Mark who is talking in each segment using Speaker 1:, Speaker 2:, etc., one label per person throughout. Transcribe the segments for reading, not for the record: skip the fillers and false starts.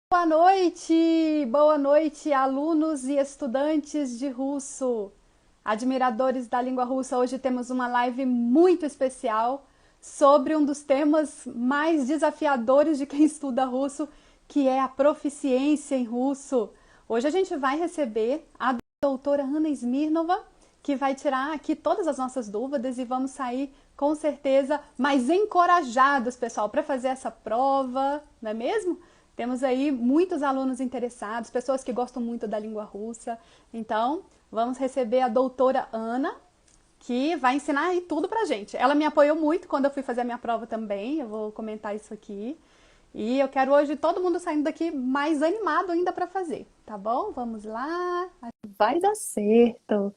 Speaker 1: Boa noite, alunos e estudantes de russo, admiradores da língua russa. Hoje temos uma live muito especial sobre um dos temas mais desafiadores de quem estuda russo, que é a proficiência em russo. Hoje a gente vai receber a doutora Ana Smirnova, que vai tirar aqui todas as nossas dúvidas e vamos sair com certeza mais encorajados, pessoal, para fazer essa prova, não é mesmo? Temos aí muitos alunos interessados, pessoas que gostam muito da língua russa. Então, vamos receber a doutora Ana, que vai ensinar aí tudo pra gente. Ela me apoiou muito quando eu fui fazer a minha prova também, eu vou comentar isso aqui. E eu quero hoje todo mundo saindo daqui mais animado ainda para fazer, tá bom? Vamos lá. Vai dar certo.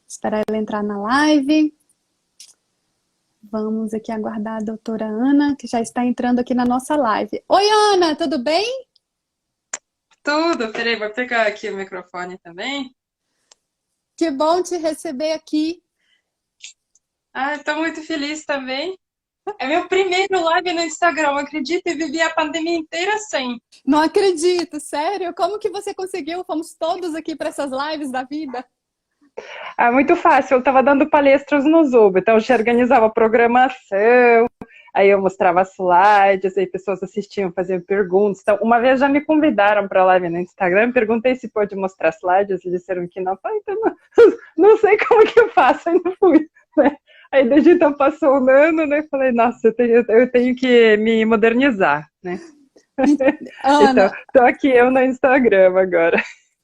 Speaker 1: Esperar ela entrar na live. Vamos aqui aguardar a doutora Ana, que já está entrando aqui na nossa live. Oi, Ana, tudo bem?
Speaker 2: Tudo, peraí, vou pegar aqui o microfone também.
Speaker 1: Que bom te receber aqui.
Speaker 2: Estou muito feliz também. É meu primeiro live no Instagram, acredita? Eu vivi a pandemia inteira sem.
Speaker 1: Não acredito, sério? Como que você conseguiu? Fomos todos aqui para essas lives da vida.
Speaker 2: Muito fácil, eu estava dando palestras no Zoom, então eu já organizava a programação, aí eu mostrava slides, aí pessoas assistiam, faziam perguntas. Então, uma vez já me convidaram para a live no Instagram, perguntei se pode mostrar slides, e disseram que não. Falei, então não sei como que eu faço, aí não fui, né? Aí desde então passou um ano, né? Falei, nossa, eu tenho que me modernizar, né? Então,
Speaker 1: Ana,
Speaker 2: tô aqui eu no Instagram agora.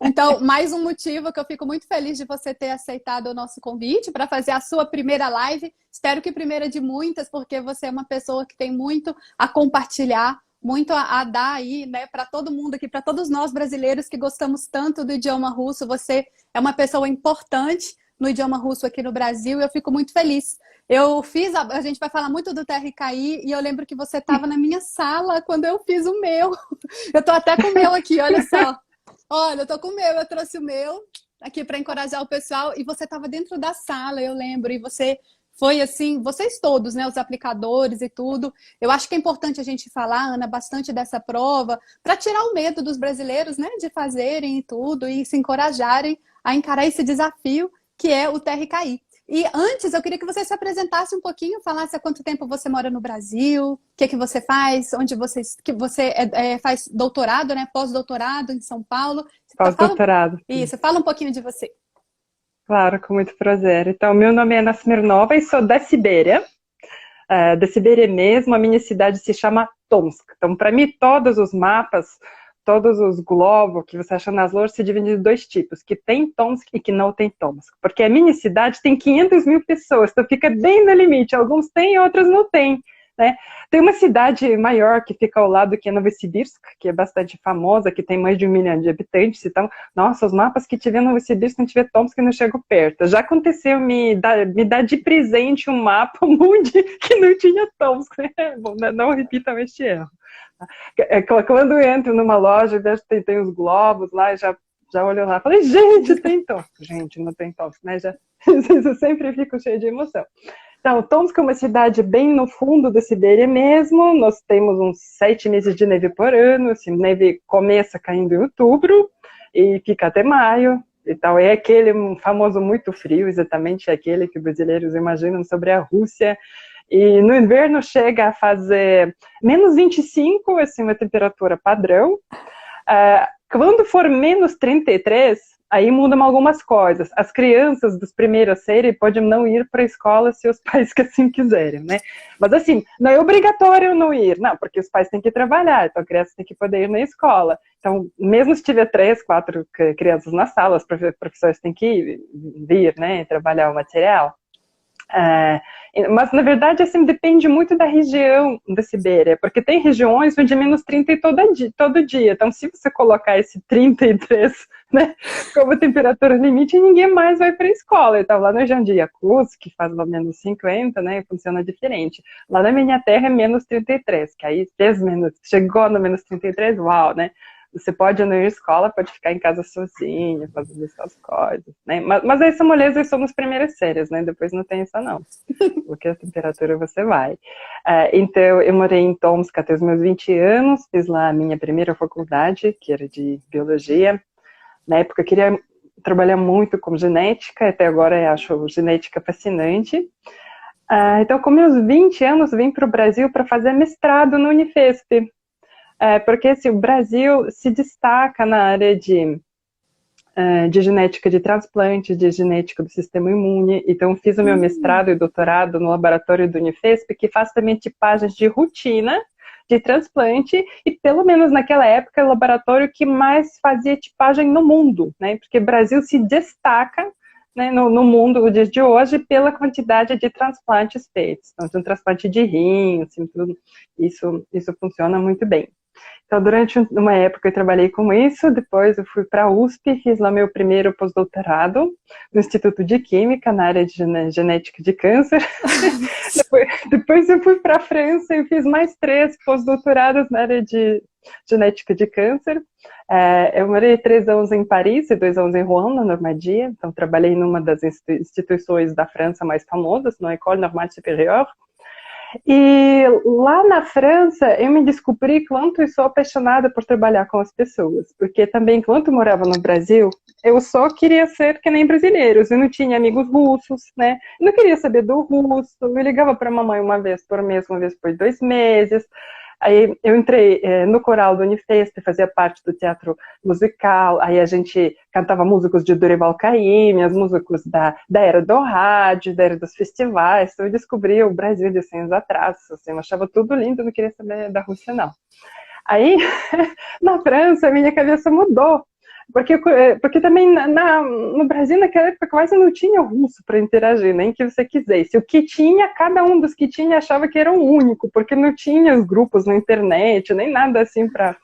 Speaker 1: então, mais um motivo que eu fico muito feliz de você ter aceitado o nosso convite para fazer a sua primeira live. Espero que primeira de muitas, porque você é uma pessoa que tem muito a compartilhar, muito a dar aí, né, para todo mundo aqui, para todos nós brasileiros que gostamos tanto do idioma russo. Você é uma pessoa importante no idioma russo aqui no Brasil e eu fico muito feliz. Eu fiz, a gente vai falar muito do TRKI e eu lembro que você estava na minha sala quando eu fiz o meu. Eu estou até com o meu aqui, olha só. Olha, eu tô com o meu, eu trouxe o meu aqui para encorajar o pessoal e você estava dentro da sala, eu lembro, e você foi assim, vocês todos, né, os aplicadores e tudo. Eu acho que é importante a gente falar, Ana, bastante dessa prova para tirar o medo dos brasileiros, né, de fazerem e tudo e se encorajarem a encarar esse desafio que é o TRKI. E antes, eu queria que você se apresentasse um pouquinho, falasse há quanto tempo você mora no Brasil, o que você faz, onde você, que você faz doutorado, né? Pós-doutorado em São Paulo. Fala,
Speaker 2: Pós-doutorado.
Speaker 1: isso, fala um pouquinho de você.
Speaker 2: Claro, com muito prazer. Então, meu nome é Ana Smirnova e sou da Sibéria. Da Sibéria mesmo, a minha cidade se chama Tomsk. Então, para mim, todos os mapas, todos os globos que você acha nas lojas se dividem em dois tipos, que tem Tomsk e que não tem Tomsk. Porque a minha cidade tem 500 mil pessoas, então fica bem no limite. Alguns têm, outros não têm. Né? Tem uma cidade maior que fica ao lado, que é Novosibirsk, que é bastante famosa, que tem mais de 1 milhão de habitantes. Então, nossa, os mapas que tiver Novosibirsk, não tiver Tomsk, não chego perto. Já aconteceu me dar de presente um mapa mundi que não tinha Tomsk. Bom, não repitam este erro. Quando eu entro numa loja, vejo que tem os globos lá, já olho lá, falei, gente, tem Tomsk. Gente, não tem Tomsk, né? Eu sempre fico cheio de emoção. Então, Tomsk é uma cidade bem no fundo da Sibéria mesmo, nós temos uns 7 meses de neve por ano, assim, neve começa caindo em outubro e fica até maio, então é aquele famoso muito frio, exatamente aquele que os brasileiros imaginam sobre a Rússia, e no inverno chega a fazer menos 25, assim, uma temperatura padrão. Quando for menos 33, aí mudam algumas coisas. As crianças dos primeiras séries podem não ir para a escola se os pais que assim quiserem, né? Mas assim, não é obrigatório não ir, não, porque os pais têm que trabalhar, então a criança tem que poder ir na escola. Então, mesmo se tiver 3, 4 crianças na sala, os professores têm que vir, né, trabalhar o material. Mas, na verdade, assim, depende muito da região da Sibéria, porque tem regiões onde é menos 30 todo dia. Então, se você colocar esse 33, né, como temperatura limite, ninguém mais vai para a escola. Então, lá no região de Yakutsk, que faz lá menos 50, né, funciona diferente. Lá na minha terra é menos 33, que aí chegou no menos 33, uau, né? você pode não ir à escola, pode ficar em casa sozinha, fazendo essas coisas, né? Mas aí essa moleza são nas primeiras séries, né? Depois não tem isso não, porque a temperatura você vai. Então, eu morei em Tomsk até os meus 20 anos, fiz lá a minha primeira faculdade, que era de biologia. Na época eu queria trabalhar muito com genética, até agora eu acho genética fascinante. Então, com meus 20 anos, vim para o Brasil para fazer mestrado no Unifesp. Porque assim, o Brasil se destaca na área de genética de transplante, de genética do sistema imune. Então, fiz o meu mestrado e doutorado no laboratório do Unifesp, que faz também tipagens de rotina de transplante, e pelo menos naquela época, é o laboratório que mais fazia tipagem no mundo, né? Porque o Brasil se destaca, né, no mundo, nos dias de hoje, pela quantidade de transplantes feitos. Então, de um transplante de rim, assim, tudo, isso funciona muito bem. Então, durante uma época eu trabalhei com isso, depois eu fui para a USP, fiz lá meu primeiro pós-doutorado no Instituto de Química, na área de genética de câncer. depois eu fui para a França e fiz mais 3 pós-doutorados na área de genética de câncer. Eu morei 3 anos em Paris e 2 anos em Rouen, na Normandia. Então, trabalhei numa das instituições da França mais famosas, no École Normale Supérieure. E lá na França, eu me descobri quanto eu sou apaixonada por trabalhar com as pessoas, porque também, enquanto eu morava no Brasil, eu só queria ser que nem brasileiros, eu não tinha amigos russos, né? Eu não queria saber do russo, eu ligava para a mamãe uma vez por mês, uma vez por 2 meses. Aí eu entrei no coral do Unifesp, fazia parte do teatro musical, aí a gente cantava músicas de Dorival Caymmi, as músicas da era do rádio, da era dos festivais, então eu descobri o Brasil de 100 anos atrás, assim, eu achava tudo lindo, não queria saber da Rússia, não. Aí, na França, a minha cabeça mudou, porque também no Brasil, naquela época, quase não tinha russo para interagir, nem que você quisesse. O que tinha, cada um dos que tinha achava que era o único, porque não tinha os grupos na internet, nem nada assim para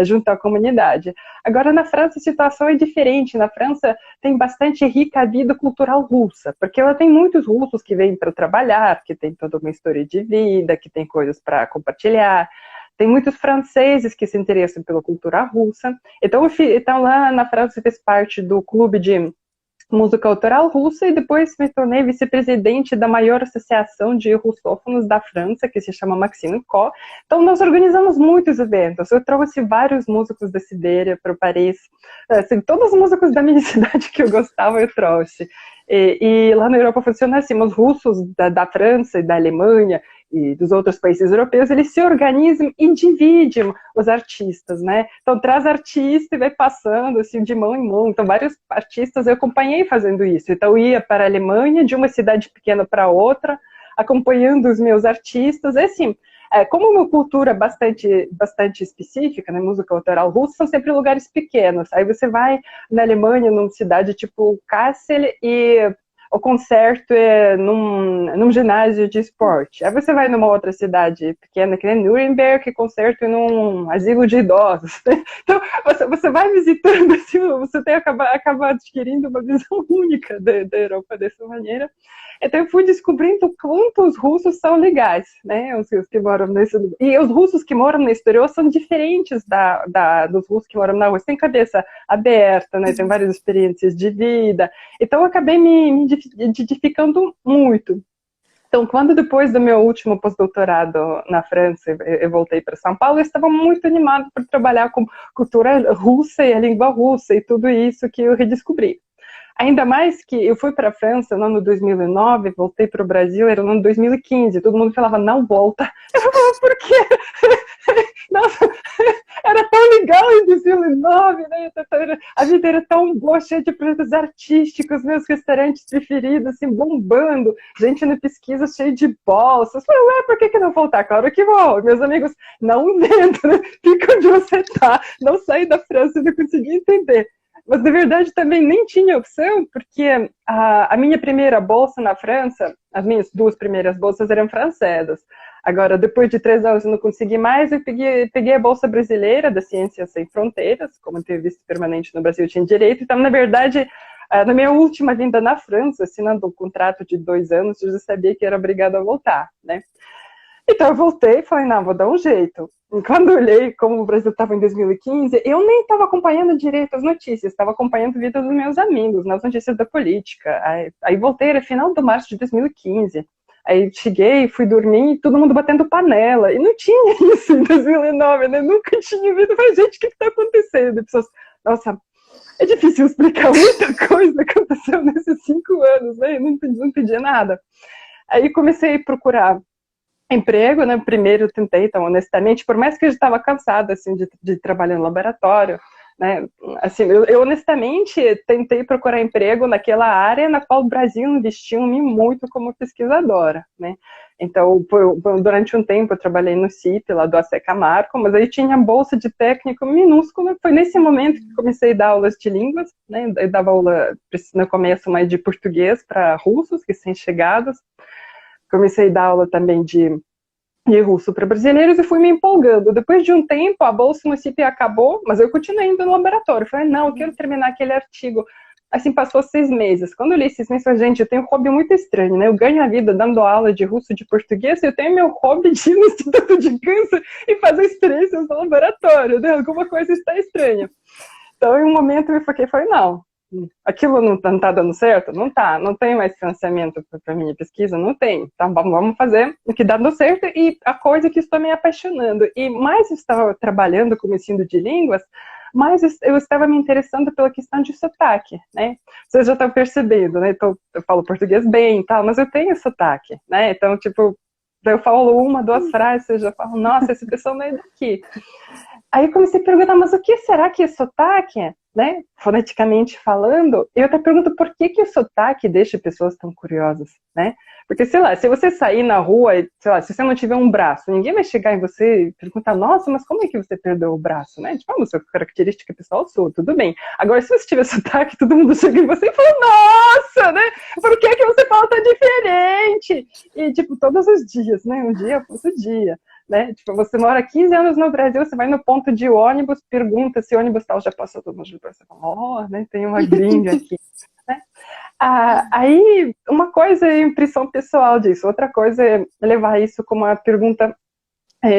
Speaker 2: juntar a comunidade. Agora, na França, a situação é diferente. Na França, tem bastante rica vida cultural russa, porque ela tem muitos russos que vêm para trabalhar, que tem toda uma história de vida, que tem coisas para compartilhar. Tem muitos franceses que se interessam pela cultura russa. Então lá na França, eu fiz parte do clube de música autoral russa e depois me tornei vice-presidente da maior associação de russófonos da França, que se chama Maxime Co. Então, nós organizamos muitos eventos. Eu trouxe vários músicos da Sibéria para Paris. Assim, todos os músicos da minha cidade que eu gostava, eu trouxe. E lá na Europa funciona assim, os russos da França e da Alemanha e dos outros países europeus, eles se organizam e dividem os artistas, né? Então, traz artista e vai passando, assim, de mão em mão. Então, vários artistas eu acompanhei fazendo isso. Então, eu ia para a Alemanha, de uma cidade pequena para outra, acompanhando os meus artistas. É assim, como uma cultura bastante específica, né, música autoral russa, são sempre lugares pequenos. Aí você vai na Alemanha, numa cidade tipo Kassel, e o concerto é num ginásio de esporte. Aí você vai numa outra cidade pequena, que é Nuremberg, e concerto num asilo de idosos. Então, você vai visitando, assim, você acaba adquirindo uma visão única da Europa dessa maneira. Então, eu fui descobrindo quanto os russos são legais, né? Os que moram nesse lugar. E os russos que moram no exterior são diferentes dos russos que moram na Rússia. Tem cabeça aberta, né? Tem várias experiências de vida. Então, eu acabei me identificando muito. Então, quando depois do meu último pós-doutorado na França, eu voltei para São Paulo, eu estava muito animada por trabalhar com cultura russa e a língua russa e tudo isso que eu redescobri. Ainda mais que eu fui para a França no ano 2009, voltei para o Brasil, era no ano 2015, todo mundo falava, não volta. Eu falava, por quê? Nossa, era tão legal em 2009, né? A vida era tão boa, cheia de projetos artísticos, meus restaurantes preferidos, assim, bombando, gente na pesquisa cheia de bolsas. Eu falei, por que não voltar? Claro que vou. Meus amigos, não inventa, né? Fica onde você tá, não saí da França, eu não consegui entender. Mas, na verdade, também nem tinha opção, porque a minha primeira bolsa na França, as minhas 2 primeiras bolsas eram francesas. Agora, depois de 3 anos eu não consegui mais, eu peguei a bolsa brasileira da Ciências Sem Fronteiras, como entrevista permanente no Brasil eu tinha direito. Então, na verdade, na minha última vinda na França, assinando um contrato de 2 anos, eu já sabia que era obrigada a voltar, né? Então eu voltei e falei, não, vou dar um jeito. E quando eu olhei como o Brasil estava em 2015, eu nem estava acompanhando direito as notícias, estava acompanhando a vida dos meus amigos, nas notícias da política. Aí voltei, era final de março de 2015. Aí cheguei, fui dormir, todo mundo batendo panela. E não tinha isso em 2009, né? Nunca tinha visto. Eu falei, gente, o que está acontecendo? E pessoas, nossa, é difícil explicar muita coisa que aconteceu nesses 5 anos, né? Eu não entendi nada. Aí comecei a procurar emprego, né? Primeiro eu tentei, então, honestamente, por mais que eu estava cansada, assim, de trabalhar no laboratório, né? Assim, eu honestamente tentei procurar emprego naquela área na qual o Brasil investiu em mim muito como pesquisadora, né? Então, durante um tempo eu trabalhei no CIP, lá do AC Camargo, mas aí tinha bolsa de técnico minúscula. Foi nesse momento que comecei a dar aulas de línguas, né? Eu dava aula no começo mais de português para russos, recém-chegados. Comecei a dar aula também de russo para brasileiros e fui me empolgando. Depois de um tempo, a bolsa no CIP acabou, mas eu continuei indo no laboratório. Falei, não, eu quero terminar aquele artigo. Assim, passou 6 meses. Quando eu li 6 meses, eu falei, gente, eu tenho um hobby muito estranho, né? Eu ganho a vida dando aula de russo e de português, eu tenho meu hobby de ir no Instituto de Câncer e fazer experiências no laboratório, né? Alguma coisa está estranha. Então, em um momento, eu falei, não, aquilo não tá dando certo? Não tá, não tem mais financiamento para minha pesquisa? Não tem. Então, vamos fazer o que dá dando certo e a coisa que estou me apaixonando. E mais eu estava trabalhando como ensino de línguas, mais eu estava me interessando pela questão de sotaque, né? Vocês já estão percebendo, né? Então, eu falo português bem e tal, mas eu tenho sotaque, né? Então, tipo, eu falo 1, 2 frases, vocês já falam, nossa, essa pessoa não é daqui. Aí eu comecei a perguntar, mas o que será que é sotaque? Né? Foneticamente falando, eu até pergunto por que o sotaque deixa pessoas tão curiosas, né? Porque, sei lá, se você sair na rua, sei lá, se você não tiver um braço, ninguém vai chegar em você e perguntar, nossa, mas como é que você perdeu o braço, né? Tipo, a sua característica pessoal sua, tudo bem. Agora, se você tiver sotaque, todo mundo chega em você e fala, nossa, né? Por que você fala tão diferente? E, tipo, todos os dias, né? Um dia após o dia. Né? Tipo, você mora 15 anos no Brasil, você vai no ponto de ônibus, pergunta se o ônibus tal já passou todo mundo, você fala, né, tem uma gringa aqui. Né? Aí, uma coisa é impressão pessoal disso, outra coisa é levar isso como uma pergunta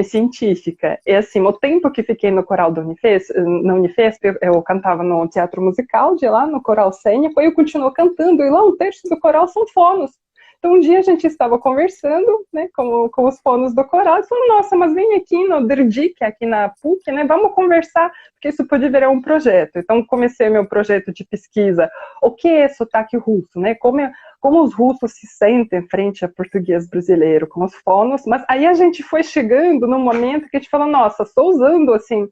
Speaker 2: científica. É assim, o tempo que fiquei no coral da na Unifesp, eu cantava no teatro musical de lá, no coral cênico, e eu continuo cantando, e lá 1/3 do coral são fonos. Então, um dia a gente estava conversando, né, com os fonos do coral, e falou, nossa, mas vem aqui no DERDIC, aqui na PUC, né, vamos conversar, porque isso pode virar um projeto. Então, comecei meu projeto de pesquisa, o que é sotaque russo, né, como os russos se sentem frente a português brasileiro, com os fonos, mas aí a gente foi chegando num momento que a gente falou, nossa, estou usando, assim,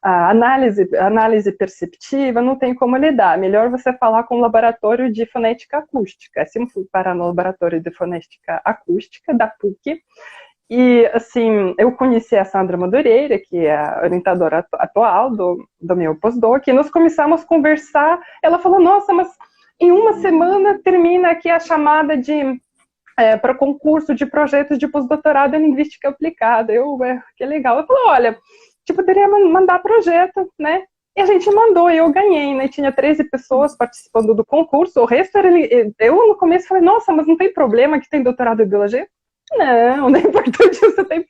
Speaker 2: a análise perceptiva, não tem como lidar. Melhor você falar com o laboratório de fonética acústica. Assim, fui parar no laboratório de fonética acústica da PUC. E, assim, eu conheci a Sandra Madureira, que é a orientadora atual do meu pós-doc, e nós começamos a conversar. Ela falou, nossa, mas em uma semana termina aqui a chamada para concurso de projetos de pós-doutorado em linguística aplicada. Que legal. Eu falei, olha, tipo, poderia mandar projeto, né? E a gente mandou, e eu ganhei, né? Tinha 13 pessoas participando do concurso, o resto era... Eu, no começo, falei, nossa, mas não tem problema que tem doutorado em biologia? Não, é importante você ter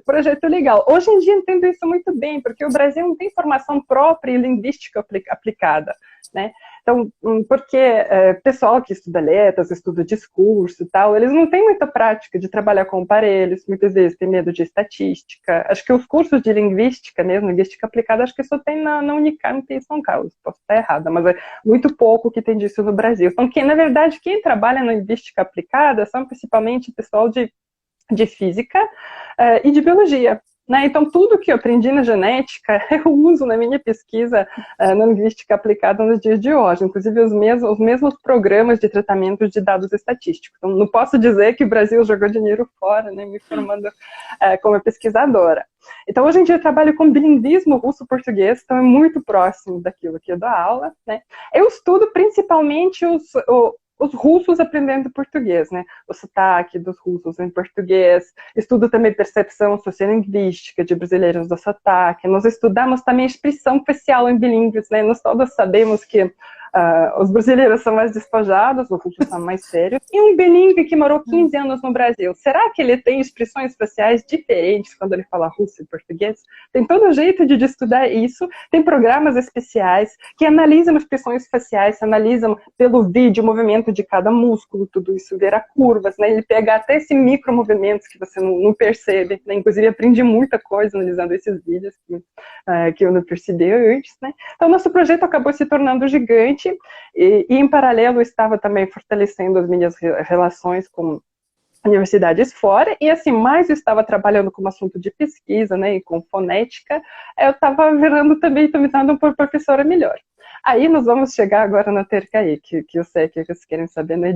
Speaker 2: projeto legal. Hoje em dia eu entendo isso muito bem, porque o Brasil não tem formação própria em linguística aplicada, né? Então, porque pessoal que estuda letras, estuda discurso e tal, eles não têm muita prática de trabalhar com aparelhos, muitas vezes tem medo de estatística. Acho que os cursos de linguística mesmo, linguística aplicada, acho que só tem na Unicamp e em São Carlos, posso estar errada, mas é muito pouco que tem disso no Brasil. Então, na verdade, quem trabalha na linguística aplicada são principalmente pessoal de física e de biologia. Né? Então, tudo que eu aprendi na genética, eu uso na minha pesquisa na linguística aplicada nos dias de hoje, inclusive os mesmos programas de tratamento de dados estatísticos. Então, não posso dizer que o Brasil jogou dinheiro fora, né, me formando como pesquisadora. Então, hoje em dia eu trabalho com bilinguismo russo-português, então é muito próximo daquilo que eu dou aula. Né? Eu estudo principalmente os russos aprendendo português, né? O sotaque dos russos em português. Estudo também percepção sociolinguística de brasileiros do sotaque. Nós estudamos também expressão facial em bilíngues, né? Nós todos sabemos que Os brasileiros são mais despojados, os russos são mais sérios. E um bilíngue que morou 15 anos no Brasil, será que ele tem expressões faciais diferentes quando ele fala russo e português? Tem todo jeito de estudar isso. Tem programas especiais que analisam expressões faciais, analisam pelo vídeo o movimento de cada músculo, tudo isso vira curvas, né? Ele pega até esses micromovimentos que você não percebe, né? Inclusive aprendi muita coisa analisando esses vídeos que eu não percebi antes, né? Então nosso projeto acabou se tornando gigante e em paralelo eu estava também fortalecendo as minhas relações com universidades fora, e assim, mais eu estava trabalhando como assunto de pesquisa, né, e com fonética, eu estava virando também, me tornando uma professora melhor. Aí nós vamos chegar agora na Tercaí, que eu sei que vocês querem saber, né,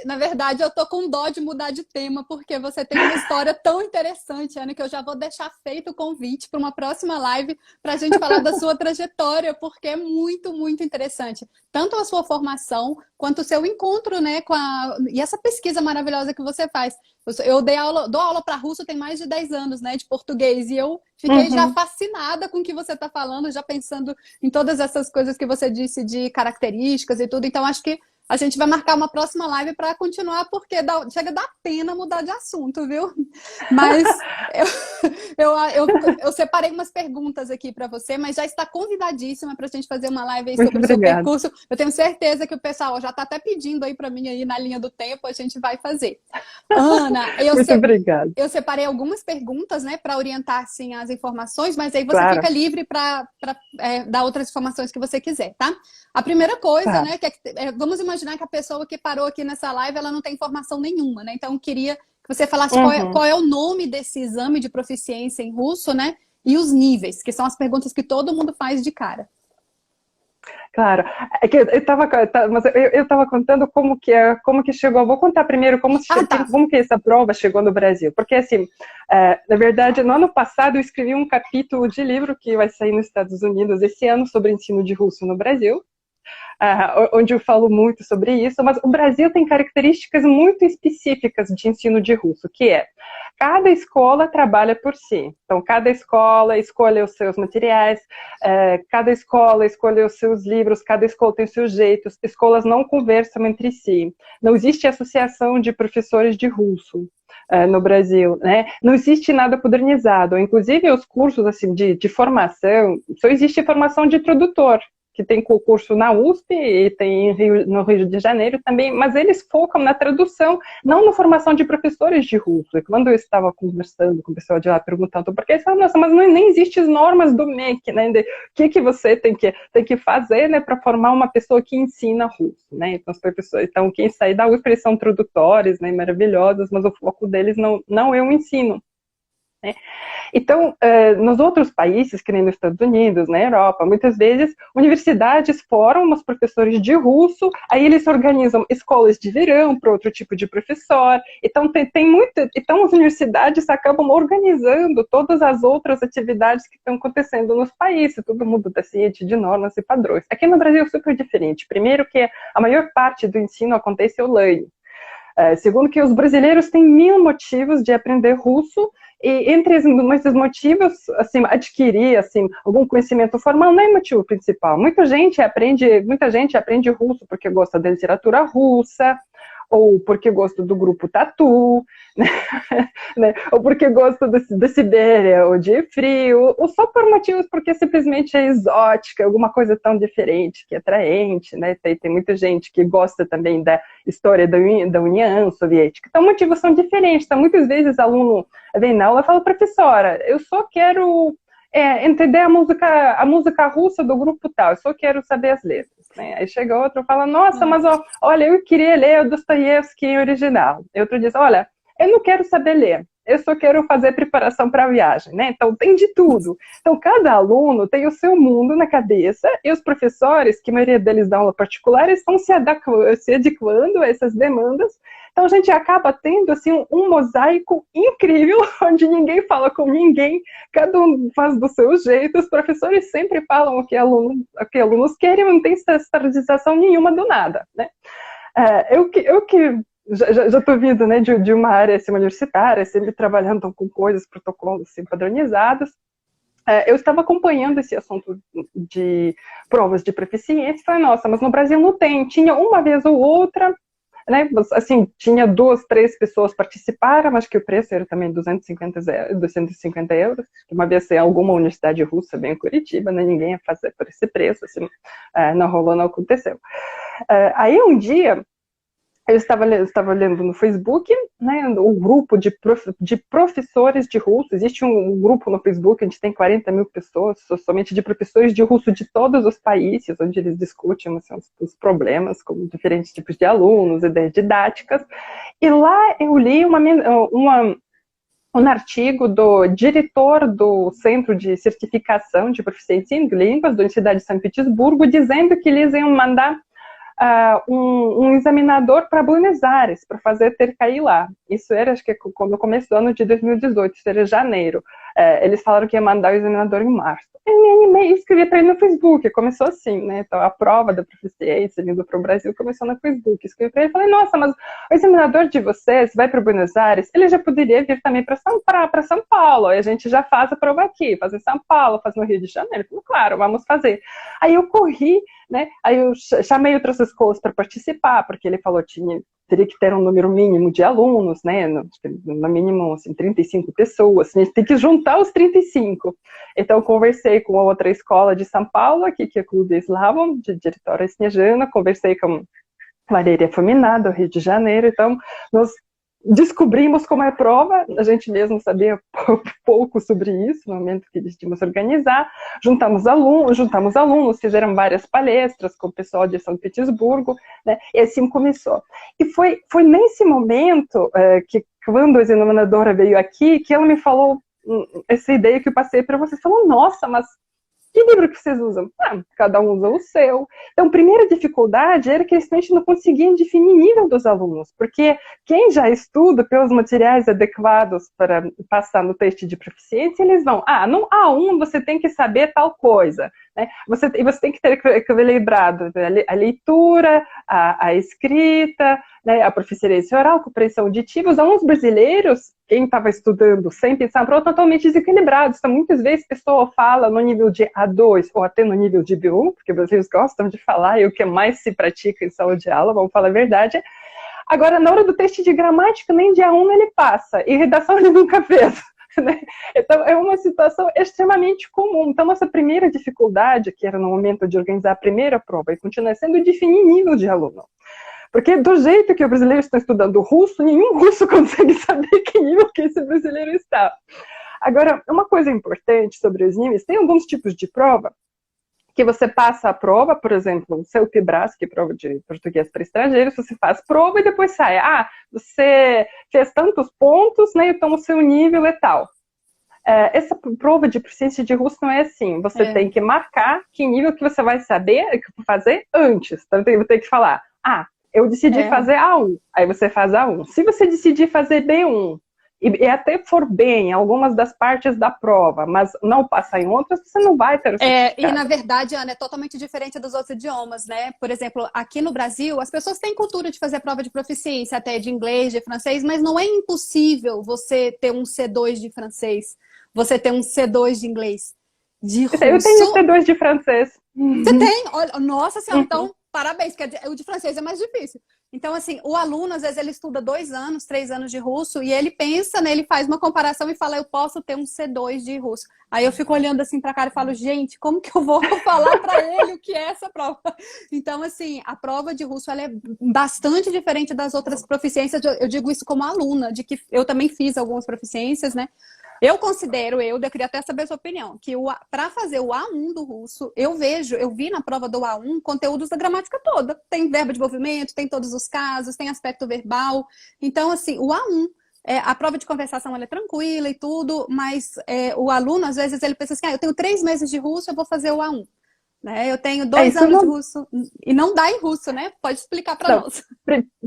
Speaker 1: Na verdade, eu tô com dó de mudar de tema, porque você tem uma história tão interessante, Ana, que eu já vou deixar feito o convite para uma próxima live para a gente falar da sua trajetória, porque é muito, muito interessante. Tanto a sua formação, quanto o seu encontro, né, e essa pesquisa maravilhosa que você faz. Eu dou aula para russo tem mais de 10 anos, né, de português, e eu fiquei já fascinada com o que você está falando, já pensando em todas essas coisas que você disse de características e tudo. Então, acho que a gente vai marcar uma próxima live para continuar, porque chega a dar pena mudar de assunto, viu? Mas eu separei umas perguntas aqui para você, mas já está convidadíssima para a gente fazer uma live aí sobre o seu percurso. Eu tenho certeza que o pessoal já está até pedindo aí para mim aí na linha do tempo, a gente vai fazer. Ana, eu separei algumas perguntas, né, para orientar assim, as informações, mas aí você fica livre para dar outras informações que você quiser, tá? A primeira coisa, né, vamos imaginar que a pessoa que parou aqui nessa live, ela não tem informação nenhuma, né? Então, eu queria que você falasse qual é o nome desse exame de proficiência em russo, né? E os níveis, que são as perguntas que todo mundo faz de cara.
Speaker 2: Claro, é que eu estava contando como que chegou. Vou contar primeiro como que essa prova chegou no Brasil. Porque, assim, na verdade, no ano passado eu escrevi um capítulo de livro que vai sair nos Estados Unidos esse ano sobre ensino de russo no Brasil. Onde eu falo muito sobre isso, mas o Brasil tem características muito específicas de ensino de russo, que é, cada escola trabalha por si. Então, cada escola escolhe os seus materiais, cada escola escolhe os seus livros, cada escola tem os seus jeitos, escolas não conversam entre si. Não existe associação de professores de russo no Brasil, né? Não existe nada padronizado. Inclusive, os cursos assim, de formação, só existe formação de tradutor, que tem concurso na USP e tem no Rio de Janeiro também, mas eles focam na tradução, não na formação de professores de russo. E quando eu estava conversando com o pessoal de lá, perguntando por que, eles falaram, nossa, mas nem existem as normas do MEC, né, de o que você tem que fazer, né, para formar uma pessoa que ensina russo, né, então quem sai da USP, eles são tradutores, né, maravilhosos, mas o foco deles não é o ensino. Né? Então, nos outros países, que nem nos Estados Unidos, na Europa, muitas vezes, universidades formam os professores de russo, aí eles organizam escolas de verão para outro tipo de professor, então então as universidades acabam organizando todas as outras atividades que estão acontecendo nos países, todo mundo está ciente de normas e padrões. Aqui no Brasil é super diferente. Primeiro que a maior parte do ensino acontece online. Segundo que os brasileiros têm 1000 motivos de aprender russo, e entre esses motivos, assim, adquirir assim, algum conhecimento formal não é motivo principal. Muita gente aprende russo porque gosta da literatura russa, ou porque gosta do grupo Tatu, né? Ou porque gosta da Sibéria, ou de frio, ou só por motivos porque simplesmente é exótica, alguma coisa tão diferente, que é atraente, né? Tem muita gente que gosta também da história da União Soviética. Então, motivos são diferentes. Então, muitas vezes, aluno vem na aula e fala, professora, eu só quero entender a música russa do grupo tal, eu só quero saber as letras. Né? Aí chega outro e fala, nossa, mas olha, eu queria ler o Dostoiévski em original. E outro diz, olha, eu não quero saber ler, eu só quero fazer preparação para a viagem, né? Então tem de tudo. Então cada aluno tem o seu mundo na cabeça e os professores, que a maioria deles dão aula particular, estão se adequando a essas demandas. Então a gente acaba tendo assim um mosaico incrível, onde ninguém fala com ninguém, cada um faz do seu jeito, os professores sempre falam o que alunos querem, não tem standardização nenhuma do nada, né? Eu que já estou vindo, né, de uma área assim, universitária, sempre trabalhando com coisas, protocolos assim, padronizados. eu estava acompanhando esse assunto de provas de proficiência e falei, nossa, mas no Brasil não tem. Tinha uma vez ou outra, né, assim, tinha 2, 3 pessoas participaram, acho que o preço era também 250 euros. Uma vez em alguma universidade russa, bem em Curitiba, né, ninguém ia fazer por esse preço, assim, não rolou, não aconteceu. Aí um dia, eu estava lendo no Facebook, né, o grupo de professores de russo. Existe um grupo no Facebook, a gente tem 40 mil pessoas, somente de professores de russo de todos os países, onde eles discutem assim, os problemas com diferentes tipos de alunos, ideias didáticas. E lá eu li um artigo do diretor do Centro de Certificação de Proficiência em Línguas da Universidade de São Petersburgo, dizendo que eles iam mandar um examinador para Buenos Aires, para fazer TRCAI lá. Isso era, acho que no começo do ano de 2018, isso era janeiro. Eles falaram que ia mandar o examinador em março. Eu me animei e escrevi para ele no Facebook, começou assim, né? Então a prova da proficiência vindo para o Brasil começou no Facebook. Escrevi para ele e falei, nossa, mas o examinador de vocês vai para Buenos Aires, ele já poderia vir também para São Paulo, aí a gente já faz a prova aqui, faz em São Paulo, faz no Rio de Janeiro. Ele falou, claro, vamos fazer. Aí eu corri, né? Aí eu chamei outras escolas para participar, porque ele falou que teria que ter um número mínimo de alunos, né? No mínimo, assim, 35 pessoas. A gente tem que juntar os 35. Então, eu conversei com outra escola de São Paulo, aqui, que é o Clube Eslavo, de Diretória Snejana. Conversei com Valeria Fominá, do Rio de Janeiro. Então, nós descobrimos como é a prova, a gente mesmo sabia pouco sobre isso no momento que decidimos organizar. Juntamos alunos, fizeram várias palestras com o pessoal de São Petersburgo, né? E assim começou. E foi nesse momento que, quando a examinadora veio aqui, que ela me falou essa ideia que eu passei para vocês. Falou, nossa, mas que livro que vocês usam? Cada um usa o seu. Então, a primeira dificuldade era que eles não conseguiam definir o nível dos alunos, porque quem já estuda pelos materiais adequados para passar no teste de proficiência, eles vão, no A1 você tem que saber tal coisa, né? Você tem que ter lembrado a leitura, a escrita, né, a proficiência oral, compreensão auditiva. Os alunos brasileiros, quem estava estudando sem pensar, estão totalmente desequilibrados. Então, muitas vezes a pessoa fala no nível de A2 ou até no nível de B1, porque os brasileiros gostam de falar, e o que mais se pratica em sala de aula, vamos falar a verdade. Agora, na hora do teste de gramática, nem de A1 ele passa, e redação ele nunca fez. Né? Então, é uma situação extremamente comum. Então, nossa primeira dificuldade, que era no momento de organizar a primeira prova, e continua sendo definir nível de aluno. Porque do jeito que os brasileiros estão estudando russo, nenhum russo consegue saber que nível que esse brasileiro está. Agora, uma coisa importante sobre os níveis, tem alguns tipos de prova que você passa a prova, por exemplo, o CELPE-BRAS, que é prova de português para estrangeiros, você faz prova e depois sai. Você fez tantos pontos, né, então o seu nível é tal. Essa prova de proficiência de russo não é assim. Você tem que marcar que nível que você vai fazer antes. Então, você tem que falar, eu decidi fazer A1, aí você faz A1. Se você decidir fazer B1, e até for bem em algumas das partes da prova, mas não passar em outras, você não vai ter o certificado.
Speaker 1: E na verdade, Ana, é totalmente diferente dos outros idiomas, né? Por exemplo, aqui no Brasil, as pessoas têm cultura de fazer prova de proficiência, até de inglês, de francês, mas não é impossível você ter um C2 de francês, você ter um C2 de inglês. De russo...
Speaker 2: Eu tenho C2 de francês.
Speaker 1: Você tem? Olha, nossa senhora, então... Parabéns, porque o de francês é mais difícil. Então, assim, o aluno, às vezes, ele estuda 2 anos, 3 anos de russo, e ele pensa, né, ele faz uma comparação e fala, eu posso ter um C2 de russo. Aí eu fico olhando assim pra cara e falo, gente, como que eu vou falar pra ele o que é essa prova? Então, assim, a prova de russo, ela é bastante diferente das outras proficiências. Eu digo isso como aluna, de que eu também fiz algumas proficiências, né? Eu considero, eu queria até saber a sua opinião, que para fazer o A1 do russo, eu vi na prova do A1 conteúdos da gramática toda. Tem verbo de movimento, tem todos os casos, tem aspecto verbal. Então, assim, o A1, a prova de conversação ela é tranquila e tudo, mas o aluno, às vezes, ele pensa assim, eu tenho 3 meses de russo, eu vou fazer o A1. Né? Eu tenho 2 anos de russo, e não dá em russo, né? Pode explicar para nós.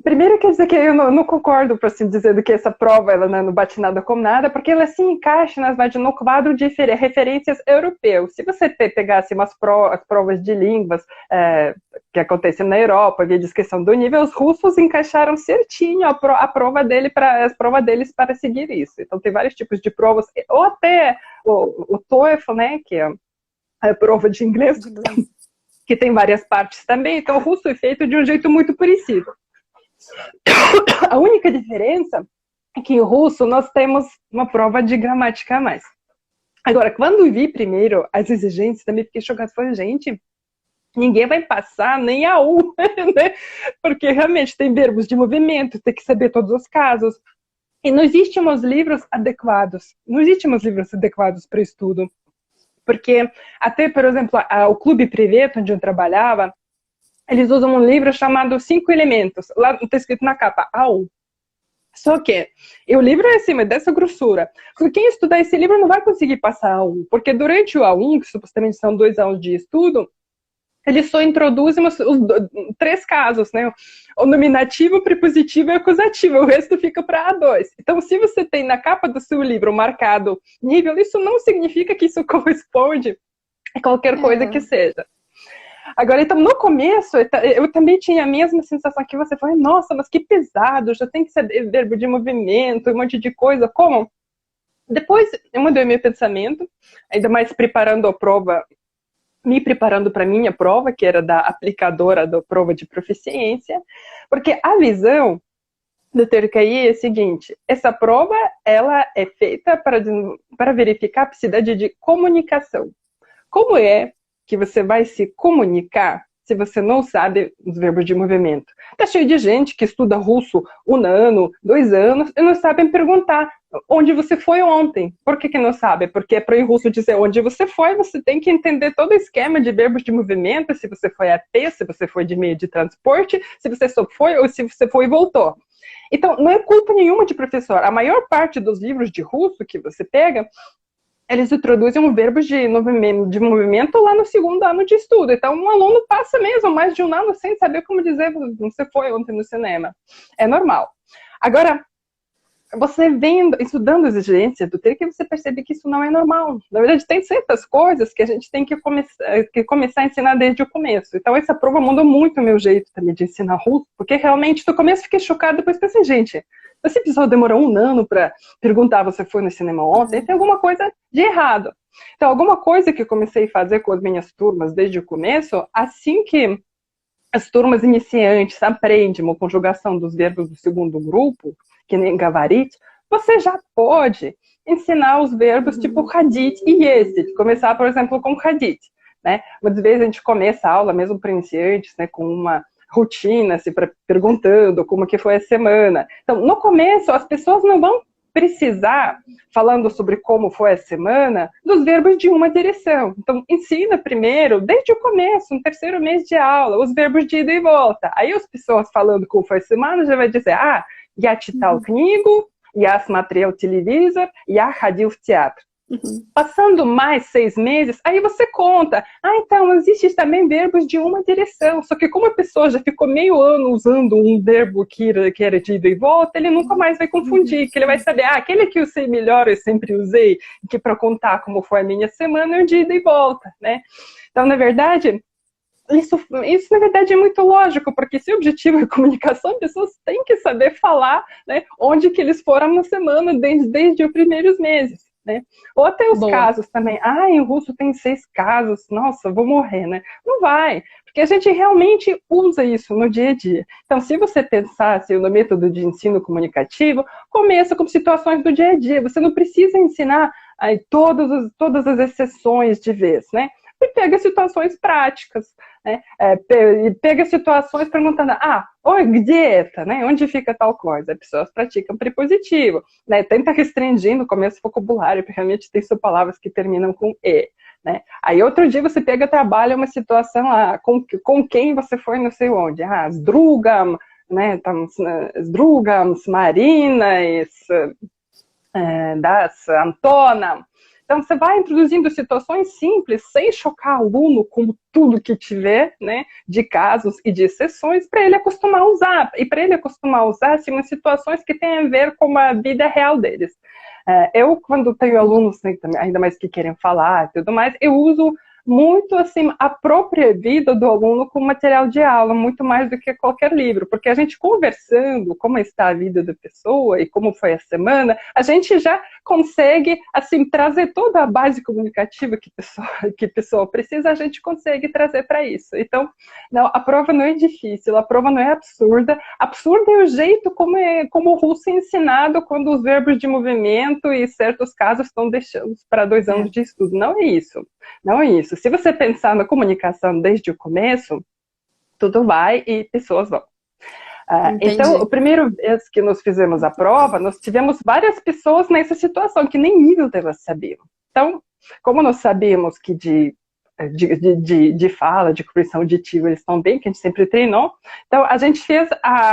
Speaker 2: Primeiro, quer dizer que eu não concordo, por assim dizer, que essa prova ela não bate nada com nada, porque ela se encaixa no quadro de referências europeus. Se você pegasse as provas de línguas que acontecem na Europa, via descrição do nível, os russos encaixaram certinho a prova deles para seguir isso. Então, tem vários tipos de provas, ou até o TOEFL, né, que é a prova de inglês, que tem várias partes também, então o russo é feito de um jeito muito parecido. A única diferença é que em russo nós temos uma prova de gramática a mais. Agora, quando eu vi primeiro as exigências, também fiquei chocada. Falei, gente, ninguém vai passar nem a U, né? Porque realmente tem verbos de movimento, tem que saber todos os casos. E não existem uns livros adequados. Não existem uns livros adequados para estudo. Porque até, por exemplo, o Clube Privé, onde eu trabalhava, eles usam um livro chamado Cinco Elementos. Lá está escrito na capa, A1. Só que o livro é assim, dessa grossura. Quem estudar esse livro não vai conseguir passar A1, porque durante o A1, que supostamente são 2 anos de estudo, eles só introduzem os 3 casos, né? O nominativo, o prepositivo e o acusativo. O resto fica para A2. Então, se você tem na capa do seu livro marcado nível, isso não significa que isso corresponde a qualquer coisa que seja. Agora, então, no começo, eu também tinha a mesma sensação que você. Falei, nossa, mas que pesado, já tem que saber verbo de movimento, um monte de coisa. Como? Depois, eu mudei meu pensamento, ainda mais preparando a prova, me preparando para a minha prova, que era da aplicadora da prova de proficiência, porque a visão do TRKI é a seguinte, essa prova, ela é feita para verificar a capacidade de comunicação. Como é que você vai se comunicar se você não sabe os verbos de movimento? Tá cheio de gente que estuda russo 1 ano, 2 anos, e não sabem perguntar onde você foi ontem. Por que não sabe? Porque para o russo dizer onde você tem que entender todo o esquema de verbos de movimento, se você foi a pé, se você foi de meio de transporte, se você só foi ou se você foi e voltou. Então, não é culpa nenhuma de professor. A maior parte dos livros de russo que você pega, eles introduzem um verbo de movimento lá no 2º ano de estudo. Então, um aluno passa mesmo mais de 1 ano sem saber como dizer você foi ontem no cinema. É normal. Agora, você estudando as exigências do TRK, você percebe que isso não é normal. Na verdade, tem certas coisas que a gente tem que começar a ensinar desde o começo. Então, essa prova mudou muito o meu jeito também de ensinar russo, porque realmente, no começo, fiquei chocada, depois pensei, gente, esse episódio demorou 1 ano para perguntar você foi no cinema ontem, tem alguma coisa de errado. Então, alguma coisa que eu comecei a fazer com as minhas turmas desde o começo, assim que as turmas iniciantes aprendem uma conjugação dos verbos do 2º grupo, que nem Gavarit, você já pode ensinar os verbos tipo Hadit e Yesit. Começar, por exemplo, com Hadit. Né? Muitas vezes a gente começa a aula, mesmo para iniciantes, né, com uma rotina, se perguntando como que foi a semana. Então, no começo, as pessoas não vão precisar, falando sobre como foi a semana, dos verbos de uma direção. Então, ensina primeiro, desde o começo, no 3º mês de aula, os verbos de ida e volta. Aí as pessoas falando como foi a semana, já vai dizer, я читал книгу, я смотрел телевизор, я ходил в театр. Passando mais 6 meses, aí você conta. Então, existem também verbos de uma direção. Só que como a pessoa já ficou meio ano usando um verbo que era de ida e volta, ele nunca mais vai confundir. Que ele vai saber, aquele que eu sei melhor, eu sempre usei, que para contar como foi a minha semana, é o de ida e volta, né? Então, na verdade, isso na verdade é muito lógico, porque se o objetivo é comunicação, as pessoas têm que saber falar, né, onde que eles foram na semana desde os primeiros meses. Né? Ou até os casos também. Em russo tem 6 casos, nossa, vou morrer, né? Não vai, porque a gente realmente usa isso no dia a dia. Então, se você pensar no método de ensino comunicativo, começa com situações do dia a dia. Você não precisa ensinar todas as exceções de vez, né? E pega situações práticas, né? Pega situações perguntando, oi, где это, né? Onde fica tal coisa? As pessoas praticam prepositivo, né? Tenta restringir no começo o vocabulário, porque realmente tem só palavras que terminam com E, né? Aí outro dia você trabalha uma situação com quem você foi não sei onde, s другом, né? S другом, с Mariной, das Antona. Então, você vai introduzindo situações simples, sem chocar o aluno com tudo que tiver, né, de casos e de exceções, para ele acostumar a usar. E para ele acostumar a usar, assim, umas situações que têm a ver com a vida real deles. Eu, quando tenho alunos, né, ainda mais que querem falar e tudo mais, eu uso muito, assim, a própria vida do aluno como material de aula, muito mais do que qualquer livro, porque a gente conversando como está a vida da pessoa e como foi a semana, a gente já consegue, assim, trazer toda a base comunicativa que a pessoa precisa, a gente consegue trazer para isso. Então, não, a prova não é difícil, a prova não é absurda. Absurdo é o jeito como o russo é ensinado quando os verbos de movimento e certos casos estão deixados para 2 anos de estudo. Não é isso. Não é isso. Se você pensar na comunicação desde o começo, tudo vai e pessoas vão. Então, a primeira vez que nós fizemos a prova, nós tivemos várias pessoas nessa situação que nem nível delas sabiam. Então, como nós sabíamos que de fala, de compreensão auditiva, eles estão bem, que a gente sempre treinou, então a gente fez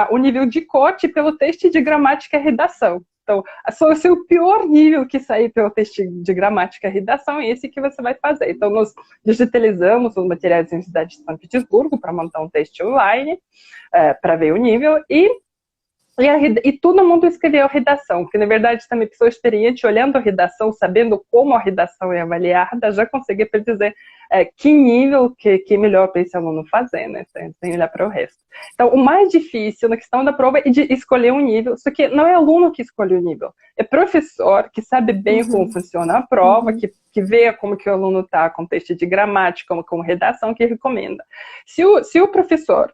Speaker 2: o nível de corte pelo teste de gramática e redação. Então, se o pior nível que sair pelo teste de gramática e redação é esse que você vai fazer. Então, nós digitalizamos os materiais da Universidade de São Petersburgo para montar um teste online, para ver o nível, e todo mundo escreveu redação, que na verdade também pessoa experiente, olhando a redação, sabendo como a redação é avaliada, já conseguia dizer que nível que é melhor para esse aluno fazer, né? Sem olhar para o resto. Então, o mais difícil na questão da prova é de escolher um nível, só que não é aluno que escolhe o nível, é professor que sabe bem como funciona a prova, que vê como que o aluno está com teste de gramática, com redação, que recomenda. Se o professor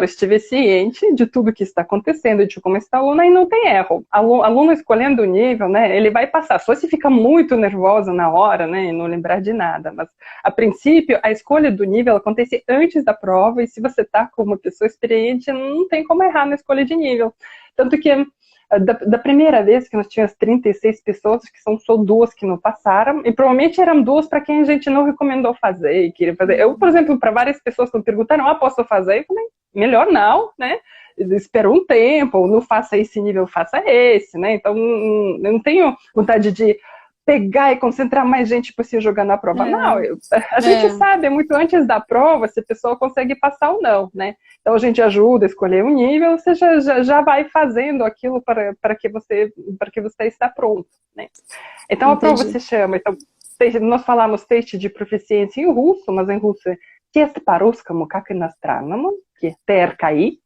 Speaker 2: estiver ciente de tudo que está acontecendo, de como está o aluno, aí não tem erro. Aluno escolhendo o nível, né, ele vai passar. Só se fica muito nervoso na hora, né, e não lembrar de nada. Mas, a princípio, a escolha do nível acontece antes da prova, e se você está com uma pessoa experiente, não tem como errar na escolha de nível. Tanto que, da primeira vez que nós tínhamos 36 pessoas, que são só 2 que não passaram, e provavelmente eram 2 para quem a gente não recomendou fazer e queria fazer. Eu, por exemplo, para várias pessoas que me perguntaram, posso fazer? Eu falei, melhor não, né? Espera um tempo, não faça esse nível, faça esse, né? Então, eu não tenho vontade de pegar e concentrar mais gente para se jogar na prova. Não, a gente sabe muito antes da prova se a pessoa consegue passar ou não, né? Então a gente ajuda a escolher um nível, você já vai fazendo aquilo para que você está pronto, né? Então a prova se chama, então, nós falamos teste de proficiência em russo, mas em russo é тест по-русскому как иностранному, que é TRKI.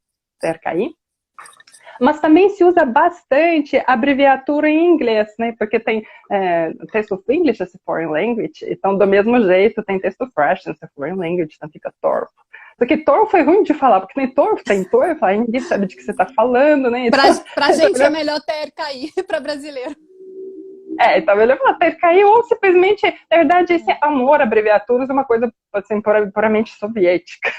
Speaker 2: Mas também se usa bastante a abreviatura em inglês, né? Porque tem Test of English as a Foreign Language, então do mesmo jeito tem Test of Russian as a Foreign Language, então fica TOEFL. Só que TOEFL foi ruim de falar, porque nem TOEFL tem TOEFL, aí ninguém sabe de que você está falando, né? Então,
Speaker 1: pra gente é melhor TRKI, para brasileiro.
Speaker 2: Então ele vai ter cair, ou simplesmente, na verdade, esse amor a abreviaturas é uma coisa assim, puramente soviética.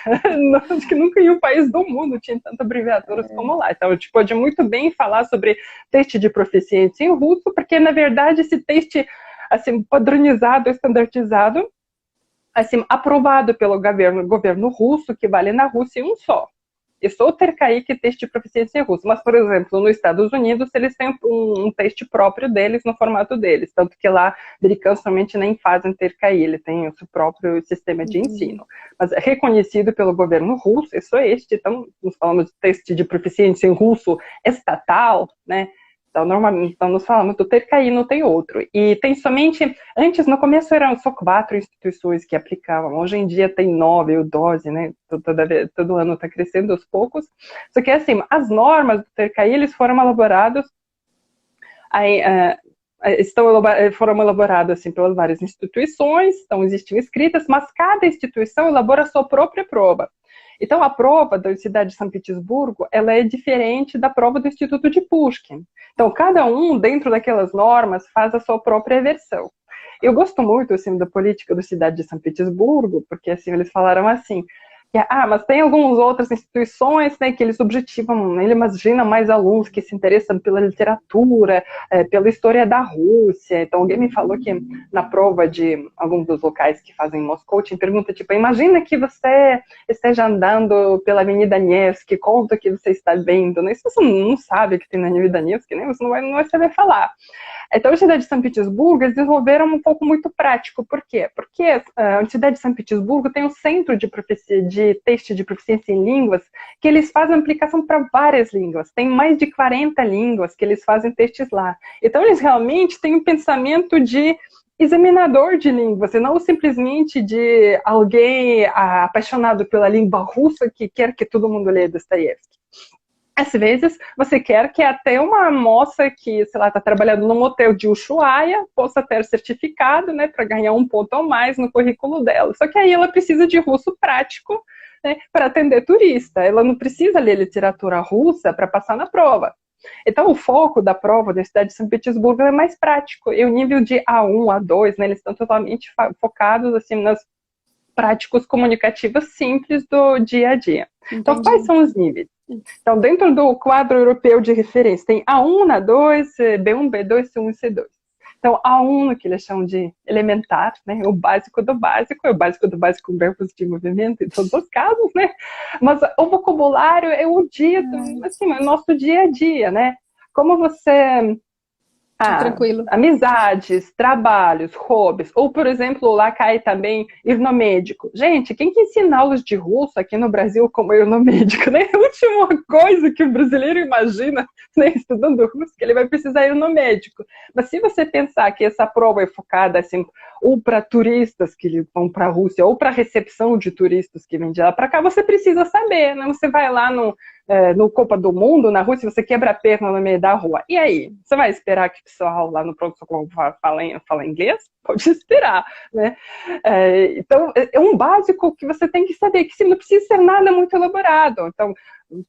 Speaker 2: Acho que nunca em um país do mundo tinha tantas abreviaturas como lá. Então a gente pode muito bem falar sobre teste de proficiência em russo, porque na verdade esse teste assim, padronizado, estandardizado, assim, aprovado pelo governo russo, que vale na Rússia em um só. E só o TRKI que é teste de proficiência em russo. Mas, por exemplo, nos Estados Unidos, eles têm um teste próprio deles, no formato deles. Tanto que lá, americanos somente nem fazem TRKI, ele tem o seu próprio sistema de ensino. Mas é reconhecido pelo governo russo, é só este. Então, nós falamos de teste de proficiência em russo estatal, né? Então, normalmente, nós falamos do TRKI, não tem outro. E tem somente, antes, no começo eram só 4 instituições que aplicavam, hoje em dia tem 9 ou 12, né? Todo ano está crescendo aos poucos. Só que, assim, as normas do TRKI, eles foram elaboradas, foram elaboradas, assim, pelas várias instituições, então existem escritas, mas cada instituição elabora a sua própria prova. Então, a prova da Universidade de São Petersburgo, ela é diferente da prova do Instituto de Pushkin. Então, cada um, dentro daquelas normas, faz a sua própria versão. Eu gosto muito, assim, da política da Universidade de São Petersburgo, porque, assim, eles falaram assim, mas tem algumas outras instituições, né, que eles objetivam, ele imagina mais alunos que se interessam pela literatura, pela história da Rússia. Então, alguém me falou que na prova de alguns dos locais que fazem Moscou, te pergunta, tipo, imagina que você esteja andando pela Avenida Nevsky, conta que você está vendo, né? Se você não sabe que tem na Avenida Nevsky, né, você não vai saber falar. Então, a Universidade de São Petersburgo, eles desenvolveram um pouco muito prático. Por quê? Porque a Universidade de São Petersburgo tem um centro de teste de proficiência em línguas, que eles fazem aplicação para várias línguas. Tem mais de 40 línguas que eles fazem testes lá. Então, eles realmente têm um pensamento de examinador de línguas, e não simplesmente de alguém apaixonado pela língua russa que quer que todo mundo leia Dostoiévski. Às vezes, você quer que até uma moça que, sei lá, está trabalhando num hotel de Ushuaia possa ter certificado, né, para ganhar um ponto a mais no currículo dela. Só que aí ela precisa de russo prático, né, para atender turista. Ela não precisa ler literatura russa para passar na prova. Então, o foco da prova da Universidade de São Petersburgo é mais prático. E o nível de A1, A2, né, eles estão totalmente focados assim, nas práticos comunicativos simples do dia a dia.
Speaker 1: Entendi.
Speaker 2: Então, quais são os níveis? Então, dentro do quadro europeu de referência, tem A1, A2, B1, B2, C1 e C2. Então, A1, que eles chamam de elementar, né? O básico do básico, é o básico do básico com verbos de movimento em todos os casos, né? Mas o vocabulário é o dia, assim, é o nosso dia a dia, né? Como você...
Speaker 1: tranquilo.
Speaker 2: Amizades, trabalhos, hobbies, ou, por exemplo, lá cai também ir no médico. Gente, quem que ensina aulas de russo aqui no Brasil como ir no médico, né? A última coisa que o brasileiro imagina, né, estudando russo, que ele vai precisar ir no médico. Mas se você pensar que essa prova é focada, assim, ou para turistas que vão para a Rússia, ou para recepção de turistas que vêm de lá para cá, você precisa saber, né? Você vai lá no Copa do Mundo, na Rússia, você quebra a perna no meio da rua. E aí? Você vai esperar que o pessoal lá no pronto-socorro fala inglês? Pode esperar, né? Então, é um básico que você tem que saber, que não precisa ser nada muito elaborado. Então,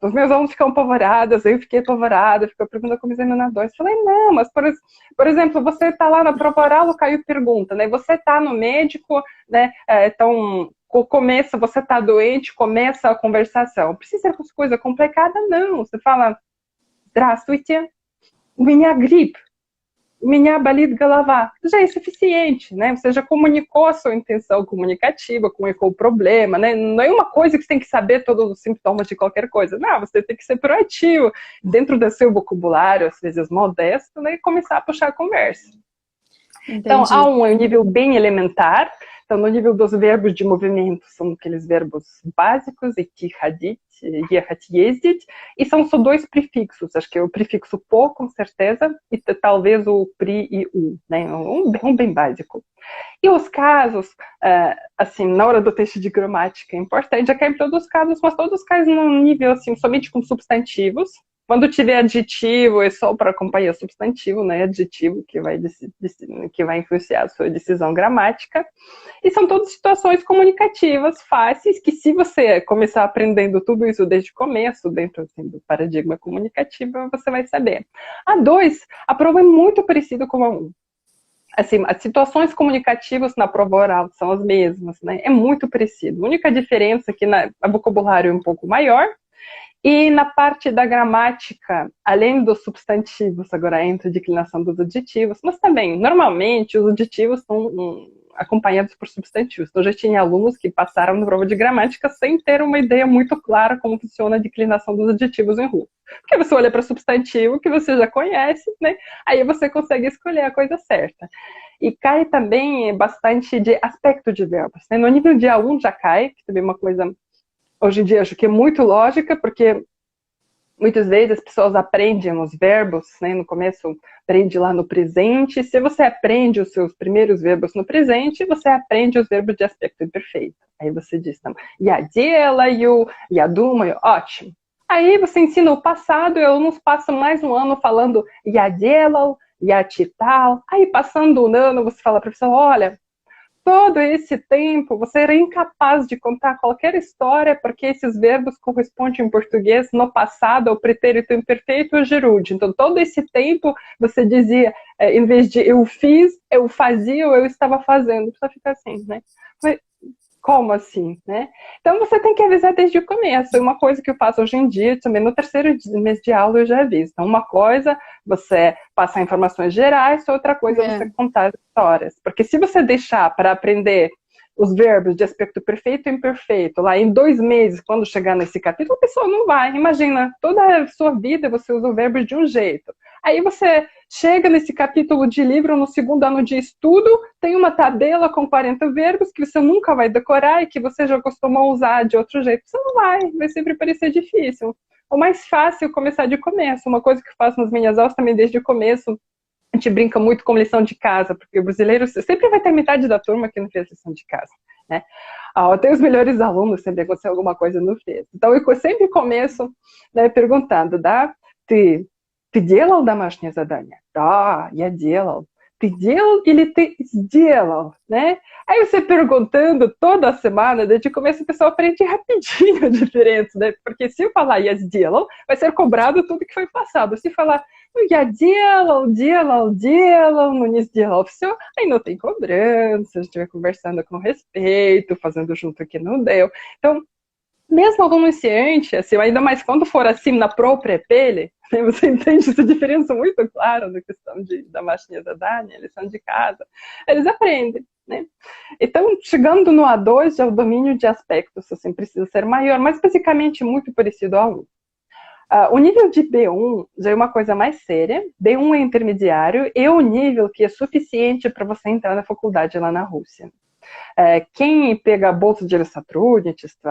Speaker 2: os meus alunos ficam apavorados, eu fiquei apavorada, ficou perguntando como examinador. Eu falei, não, mas, por exemplo, você está lá na prova oral, o Caio pergunta, né? Você está no médico, né? Então... começa, você está doente, começa a conversação. Precisa ser coisa complicada? Não. Você fala, здравствуйте, у меня грипп, у меня болит голова. Já é suficiente, né? Você já comunicou a sua intenção comunicativa, comunicou o problema, né? Não é uma coisa que você tem que saber todos os sintomas de qualquer coisa. Não, você tem que ser proativo, dentro do seu vocabulário, às vezes modesto, né? E começar a puxar a conversa. Entendi. Então, A1 é um nível bem elementar. Então, no nível dos verbos de movimento, são aqueles verbos básicos, идти, ходить, ехать, ездить, e são só 2 prefixos, acho que é o prefixo po, com certeza, e talvez o pri e u, né? Um bem básico. E os casos, assim, na hora do teste de gramática é importante, já cai para todos os casos, mas todos os casos num nível, assim, somente com substantivos. Quando tiver adjetivo, é só para acompanhar substantivo, né? Adjetivo que vai influenciar a sua decisão gramática. E são todas situações comunicativas fáceis, que se você começar aprendendo tudo isso desde o começo, dentro assim, do paradigma comunicativo, você vai saber. A2, a prova é muito parecida com a 1. Assim, as situações comunicativas na prova oral são as mesmas, né? É muito parecido. A única diferença é que o vocabulário é um pouco maior. E na parte da gramática, além dos substantivos, agora entra a declinação dos adjetivos, mas também, normalmente, os adjetivos são acompanhados por substantivos. Então, já tinha alunos que passaram na prova de gramática sem ter uma ideia muito clara como funciona a declinação dos adjetivos em russo. Porque você olha para substantivo que você já conhece, né? Aí você consegue escolher a coisa certa. E cai também bastante de aspecto de verbos, né? No nível de A1 já cai, que também é uma coisa... Hoje em dia, acho que é muito lógica, porque muitas vezes as pessoas aprendem os verbos, né? No começo, aprende lá no presente. Se você aprende os seus primeiros verbos no presente, você aprende os verbos de aspecto imperfeito. Aí você diz, я делаю, я думаю, ótimo. Aí você ensina o passado, e alunos passam mais um ano falando я делал, я читал. Aí, passando um ano, você fala para a pessoa, olha... Todo esse tempo, você era incapaz de contar qualquer história porque esses verbos correspondem em português no passado ao pretérito imperfeito ou gerúndio. Então, todo esse tempo, você dizia, em vez de eu fiz, eu fazia ou eu estava fazendo. Só fica assim, né? Mas, como assim, né? Então, você tem que avisar desde o começo. Uma coisa que eu faço hoje em dia, também no terceiro mês de aula eu já aviso. Então, uma coisa, você passar informações gerais, outra coisa, você contar as histórias. Porque se você deixar para aprender os verbos de aspecto perfeito e imperfeito, lá em 2 meses, quando chegar nesse capítulo, a pessoa não vai. Imagina, toda a sua vida você usa o verbo de um jeito. Aí você chega nesse capítulo de livro, no segundo ano de estudo, tem uma tabela com 40 verbos que você nunca vai decorar e que você já costumou usar de outro jeito. Você não vai sempre parecer difícil. O mais fácil é começar de começo. Uma coisa que eu faço nas minhas aulas também desde o começo, a gente brinca muito com lição de casa, porque o brasileiro sempre vai ter metade da turma que não fez lição de casa, né? Eu tenho os melhores alunos, sempre aconteceu alguma coisa no texto. Então, eu sempre começo, né, perguntando, ты, ты делал домашнее задание? Да, я делал. Ты делал или ты сделал, né? Aí você perguntando toda semana, desde o começo o pessoal aprende rapidinho a diferença, né? Porque se eu falar я сделал, vai ser cobrado tudo que foi passado. Se falar я делал, но не сделал все, aí não tem cobrança, a gente vai conversando com respeito, fazendo junto que não deu. Então, mesmo aluno iniciante, assim, ainda mais quando for assim na própria pele, né, você entende essa diferença muito clara na questão da machinha da Dani, lição de casa, eles aprendem, né? Então, chegando no A2, já o domínio de aspectos assim, precisa ser maior, mas basicamente muito parecido ao A1. O nível de B1 já é uma coisa mais séria, B1 é intermediário, é o nível que é suficiente para você entrar na faculdade lá na Rússia. Quem pega a bolsa de Satrudnичество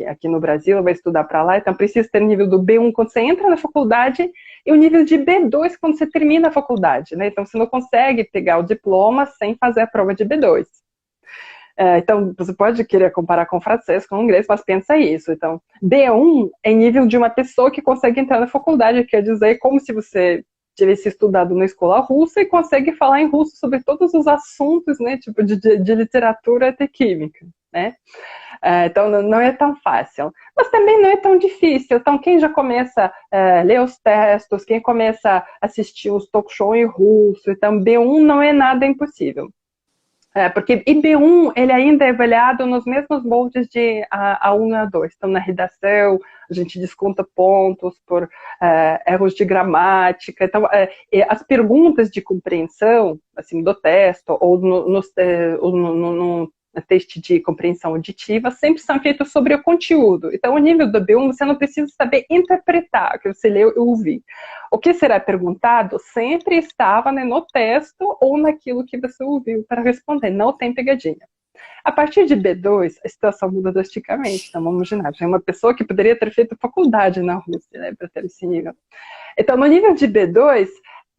Speaker 2: aqui no Brasil vai estudar para lá, então precisa ter nível do B1 quando você entra na faculdade e o nível de B2 quando você termina a faculdade, né? Então você não consegue pegar o diploma sem fazer a prova de B2. Então, você pode querer comparar com o francês, com o inglês, mas pensa isso. Então, B1 é nível de uma pessoa que consegue entrar na faculdade, quer dizer, como se você tivesse estudado na escola russa e consegue falar em russo sobre todos os assuntos, né, tipo de literatura até química, né? Então, não é tão fácil. Mas também não é tão difícil. Então, quem já começa a ler os textos, quem começa a assistir os talk show em russo, então B1 não é nada impossível. Porque B1 ele ainda é avaliado nos mesmos moldes de A1 e A2. Então, na redação, a gente desconta pontos por erros de gramática. Então, as perguntas de compreensão, assim, do texto ou no teste de compreensão auditiva, sempre são feitos sobre o conteúdo. Então, o nível do B1, você não precisa saber interpretar o que você leu e ouviu. O que será perguntado sempre estava, né, no texto ou naquilo que você ouviu para responder. Não tem pegadinha. A partir de B2, a situação muda drasticamente. Então, vamos imaginar, é uma pessoa que poderia ter feito faculdade na Rússia, né, para ter esse nível. Então, no nível de B2,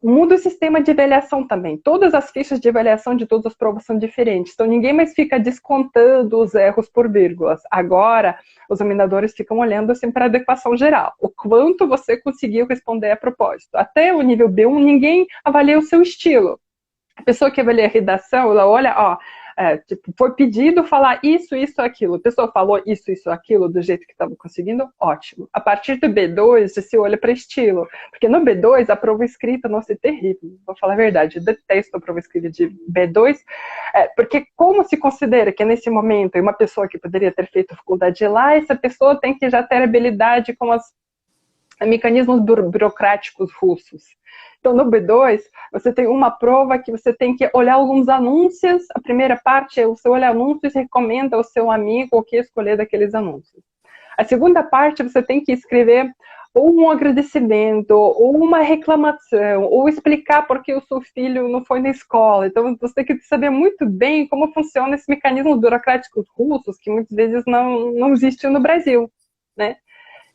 Speaker 2: muda o sistema de avaliação também. Todas as fichas de avaliação de todas as provas são diferentes. Então, ninguém mais fica descontando os erros por vírgulas. Agora, os examinadores ficam olhando assim para a adequação geral. O quanto você conseguiu responder a propósito. Até o nível B1, ninguém avalia o seu estilo. A pessoa que avalia a redação, ela olha, tipo, foi pedido falar isso, isso, aquilo. A pessoa falou isso, isso, aquilo, do jeito que estava conseguindo, ótimo. A partir do B2, você olha para estilo. Porque no B2, a prova escrita, nossa, é terrível. Vou falar a verdade, eu detesto a prova escrita de B2, porque como se considera que nesse momento uma pessoa que poderia ter feito faculdade lá, essa pessoa tem que já ter habilidade com os mecanismos burocráticos russos. Então, no B2, você tem uma prova que você tem que olhar alguns anúncios. A primeira parte é você olha anúncios e recomenda ao seu amigo o que escolher daqueles anúncios. A segunda parte, você tem que escrever ou um agradecimento, ou uma reclamação, ou explicar por que o seu filho não foi na escola. Então, você tem que saber muito bem como funciona esse mecanismo burocrático russos, que muitas vezes não existe no Brasil, né?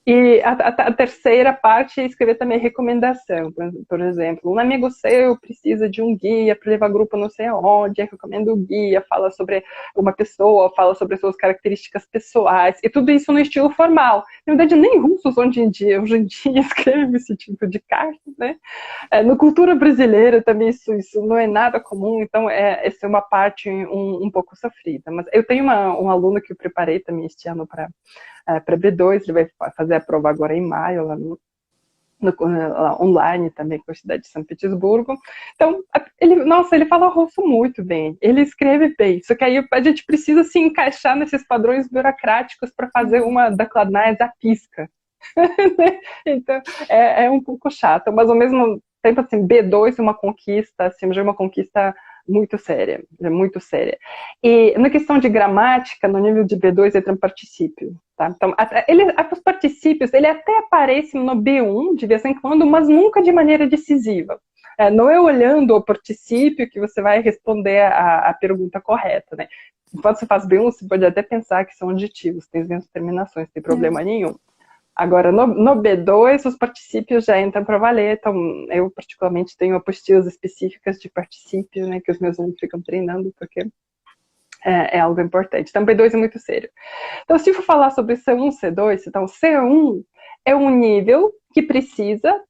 Speaker 2: E a terceira parte é escrever também recomendação. Por exemplo, um amigo seu precisa de um guia para levar grupo não sei aonde, recomenda o guia, fala sobre uma pessoa, fala sobre suas características pessoais, e tudo isso no estilo formal. Na verdade, nem russos hoje em dia escrevem esse tipo de carta, né? No cultura brasileira também isso não é nada comum, então essa é uma parte um pouco sofrida. Mas eu tenho um aluno que eu preparei também este ano para B2, ele vai fazer a prova agora em maio, lá online também com a cidade de São Petersburgo. Então, ele fala russo muito bem, ele escreve bem, só que aí a gente precisa se encaixar nesses padrões burocráticos para fazer uma declaração zapisca. Então, é um pouco chato, mas ao mesmo tempo, assim, B2 é uma conquista, assim, já é uma conquista muito séria, muito séria. E na questão de gramática, no nível de B2 entra um particípio, tá? Então, os particípios, ele até aparecem no B1 de vez em quando, mas nunca de maneira decisiva. Não é olhando o particípio que você vai responder a pergunta correta, né? Quando você faz B1, você pode até pensar que são adjetivos, tem as terminações, não tem problema nenhum. Agora, no B2, os particípios já entram para valer, então eu particularmente tenho apostilas específicas de particípio, né, que os meus alunos ficam treinando, porque é algo importante. Então, B2 é muito sério. Então, se for falar sobre C1, C2, então C1 é um nível que precisa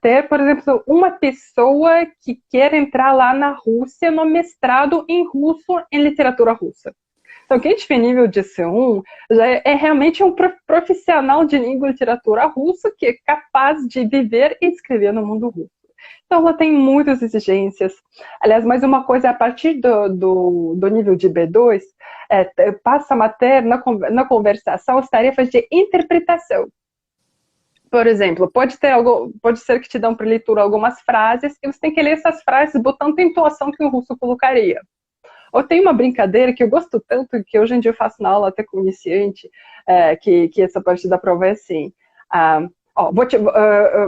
Speaker 2: ter, por exemplo, uma pessoa que quer entrar lá na Rússia no mestrado em russo, em literatura russa. Então, quem tiver nível de C1 já é realmente um profissional de língua e literatura russa que é capaz de viver e escrever no mundo russo. Então, ela tem muitas exigências. Aliás, mais uma coisa, a partir do nível de B2, passa a ter na conversação as tarefas de interpretação. Por exemplo, pode ser que te dão para leitura algumas frases e você tem que ler essas frases botando a entoação que o russo colocaria. Ou tem uma brincadeira que eu gosto tanto, que hoje em dia eu faço na aula até com iniciante, que essa parte da prova é assim.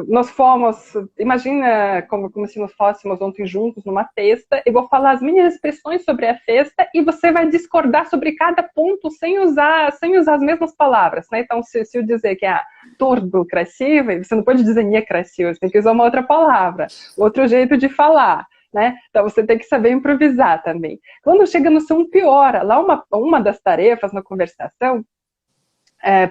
Speaker 2: Nós fomos, imagina como se nós fôssemos ontem juntos numa festa, eu vou falar as minhas expressões sobre a festa e você vai discordar sobre cada ponto sem usar as mesmas palavras, né? Então, se eu dizer que é turbo красивый, você não pode dizer не красивый, você tem que usar uma outra palavra, outro jeito de falar. Né? Então você tem que saber improvisar também. Quando chega no C1, piora. Lá uma das tarefas na conversação,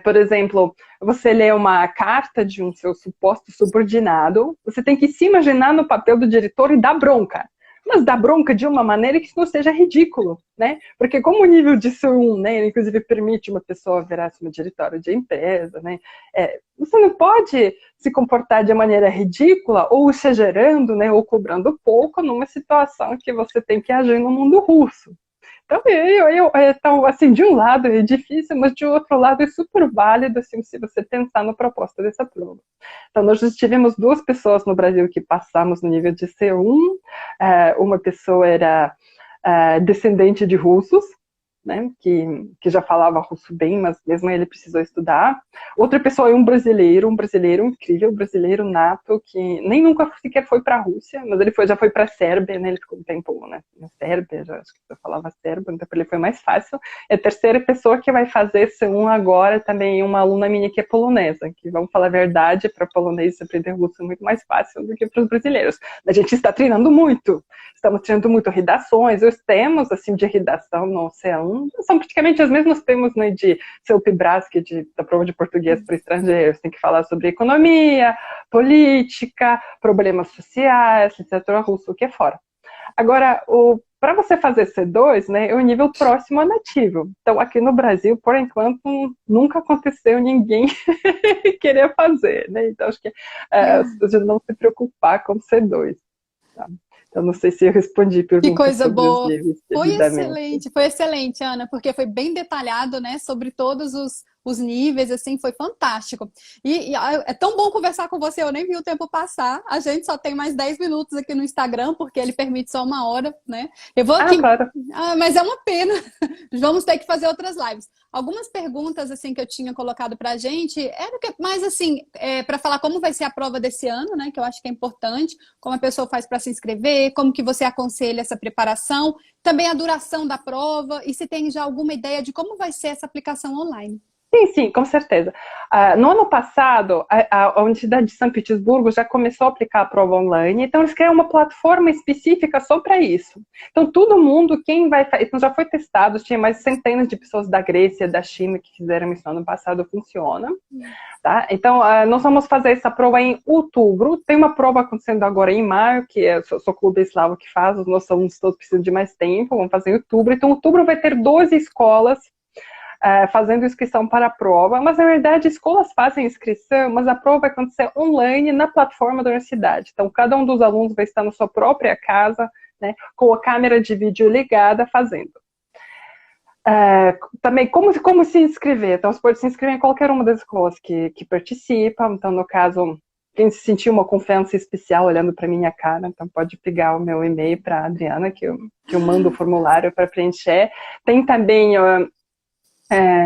Speaker 2: por exemplo, você lê uma carta de um seu suposto subordinado, você tem que se imaginar no papel do diretor e dar bronca. Mas dar bronca de uma maneira que isso não seja ridículo, né? Porque como o nível de C1, né, ele inclusive permite uma pessoa virar uma diretora de empresa, né? Você não pode se comportar de maneira ridícula, ou exagerando, né, ou cobrando pouco numa situação que você tem que agir no mundo russo. Então, assim, de um lado é difícil, mas de outro lado é super válido, assim, se você pensar na proposta dessa prova. Então, nós já tivemos 2 pessoas no Brasil que passamos no nível de C1, uma pessoa era descendente de russos, né, que já falava russo bem, mas mesmo ele precisou estudar. Outra pessoa é um brasileiro incrível, brasileiro nato, que nem nunca sequer foi para a Rússia, mas ele já foi para a Sérvia, né, ele ficou um tempo, né, na Sérvia, acho que eu falava sérvio, então para ele foi mais fácil. E a terceira pessoa que vai fazer C1 agora também é uma aluna minha que é polonesa, que, vamos falar a verdade, para polonês aprender russo é muito mais fácil do que para os brasileiros. A gente está treinando muito, estamos treinando muito redações, os temas assim, de redação no C1 são praticamente os mesmos temas, né, de CELP-Brás, que da prova de português para estrangeiros. Tem que falar sobre economia, política, problemas sociais, literatura russa, o que é fora. Agora, para você fazer C2, né, é o nível próximo a nativo. Então, aqui no Brasil, por enquanto, nunca aconteceu ninguém querer fazer, né? Então, acho que as pessoas não se preocupar com C2, tá? Eu não sei se eu respondi perguntas.
Speaker 1: Que coisa boa!
Speaker 2: Foi
Speaker 1: excelente, Ana, porque foi bem detalhado, né, sobre todos os níveis, assim, foi fantástico. E é tão bom conversar com você, eu nem vi o tempo passar. A gente só tem mais 10 minutos aqui no Instagram, porque ele permite só 1 hora, né? Eu vou aqui.
Speaker 2: Claro.
Speaker 1: Mas é uma pena. Vamos ter que fazer outras lives. Algumas perguntas, assim, que eu tinha colocado pra gente, era mais, assim, para falar como vai ser a prova desse ano, né? Que eu acho que é importante, como a pessoa faz para se inscrever, como que você aconselha essa preparação, também a duração da prova, e se tem já alguma ideia de como vai ser essa aplicação online.
Speaker 2: Sim, com certeza. No ano passado, a Universidade de São Petersburgo já começou a aplicar a prova online, então eles criaram uma plataforma específica só para isso. Então, todo mundo, então já foi testado, tinha mais centenas de pessoas da Grécia, da China que fizeram isso no ano passado, funciona. Tá? Então, nós vamos fazer essa prova em outubro. Tem uma prova acontecendo agora em maio, que é o Clube Eslavo que faz, os nossos alunos todos precisam de mais tempo, vamos fazer em outubro. Então, em outubro vai ter 12 escolas fazendo inscrição para a prova, mas na verdade escolas fazem inscrição, mas a prova vai acontecer online na plataforma da universidade. Então cada um dos alunos vai estar na sua própria casa, né, com a câmera de vídeo ligada fazendo. Também como se inscrever? Então você pode se inscrever em qualquer uma das escolas que participam. Então no caso, quem se sentir uma confiança especial olhando para minha cara, então pode pegar o meu e-mail para a Adriana, que eu mando o formulário para preencher. Tem também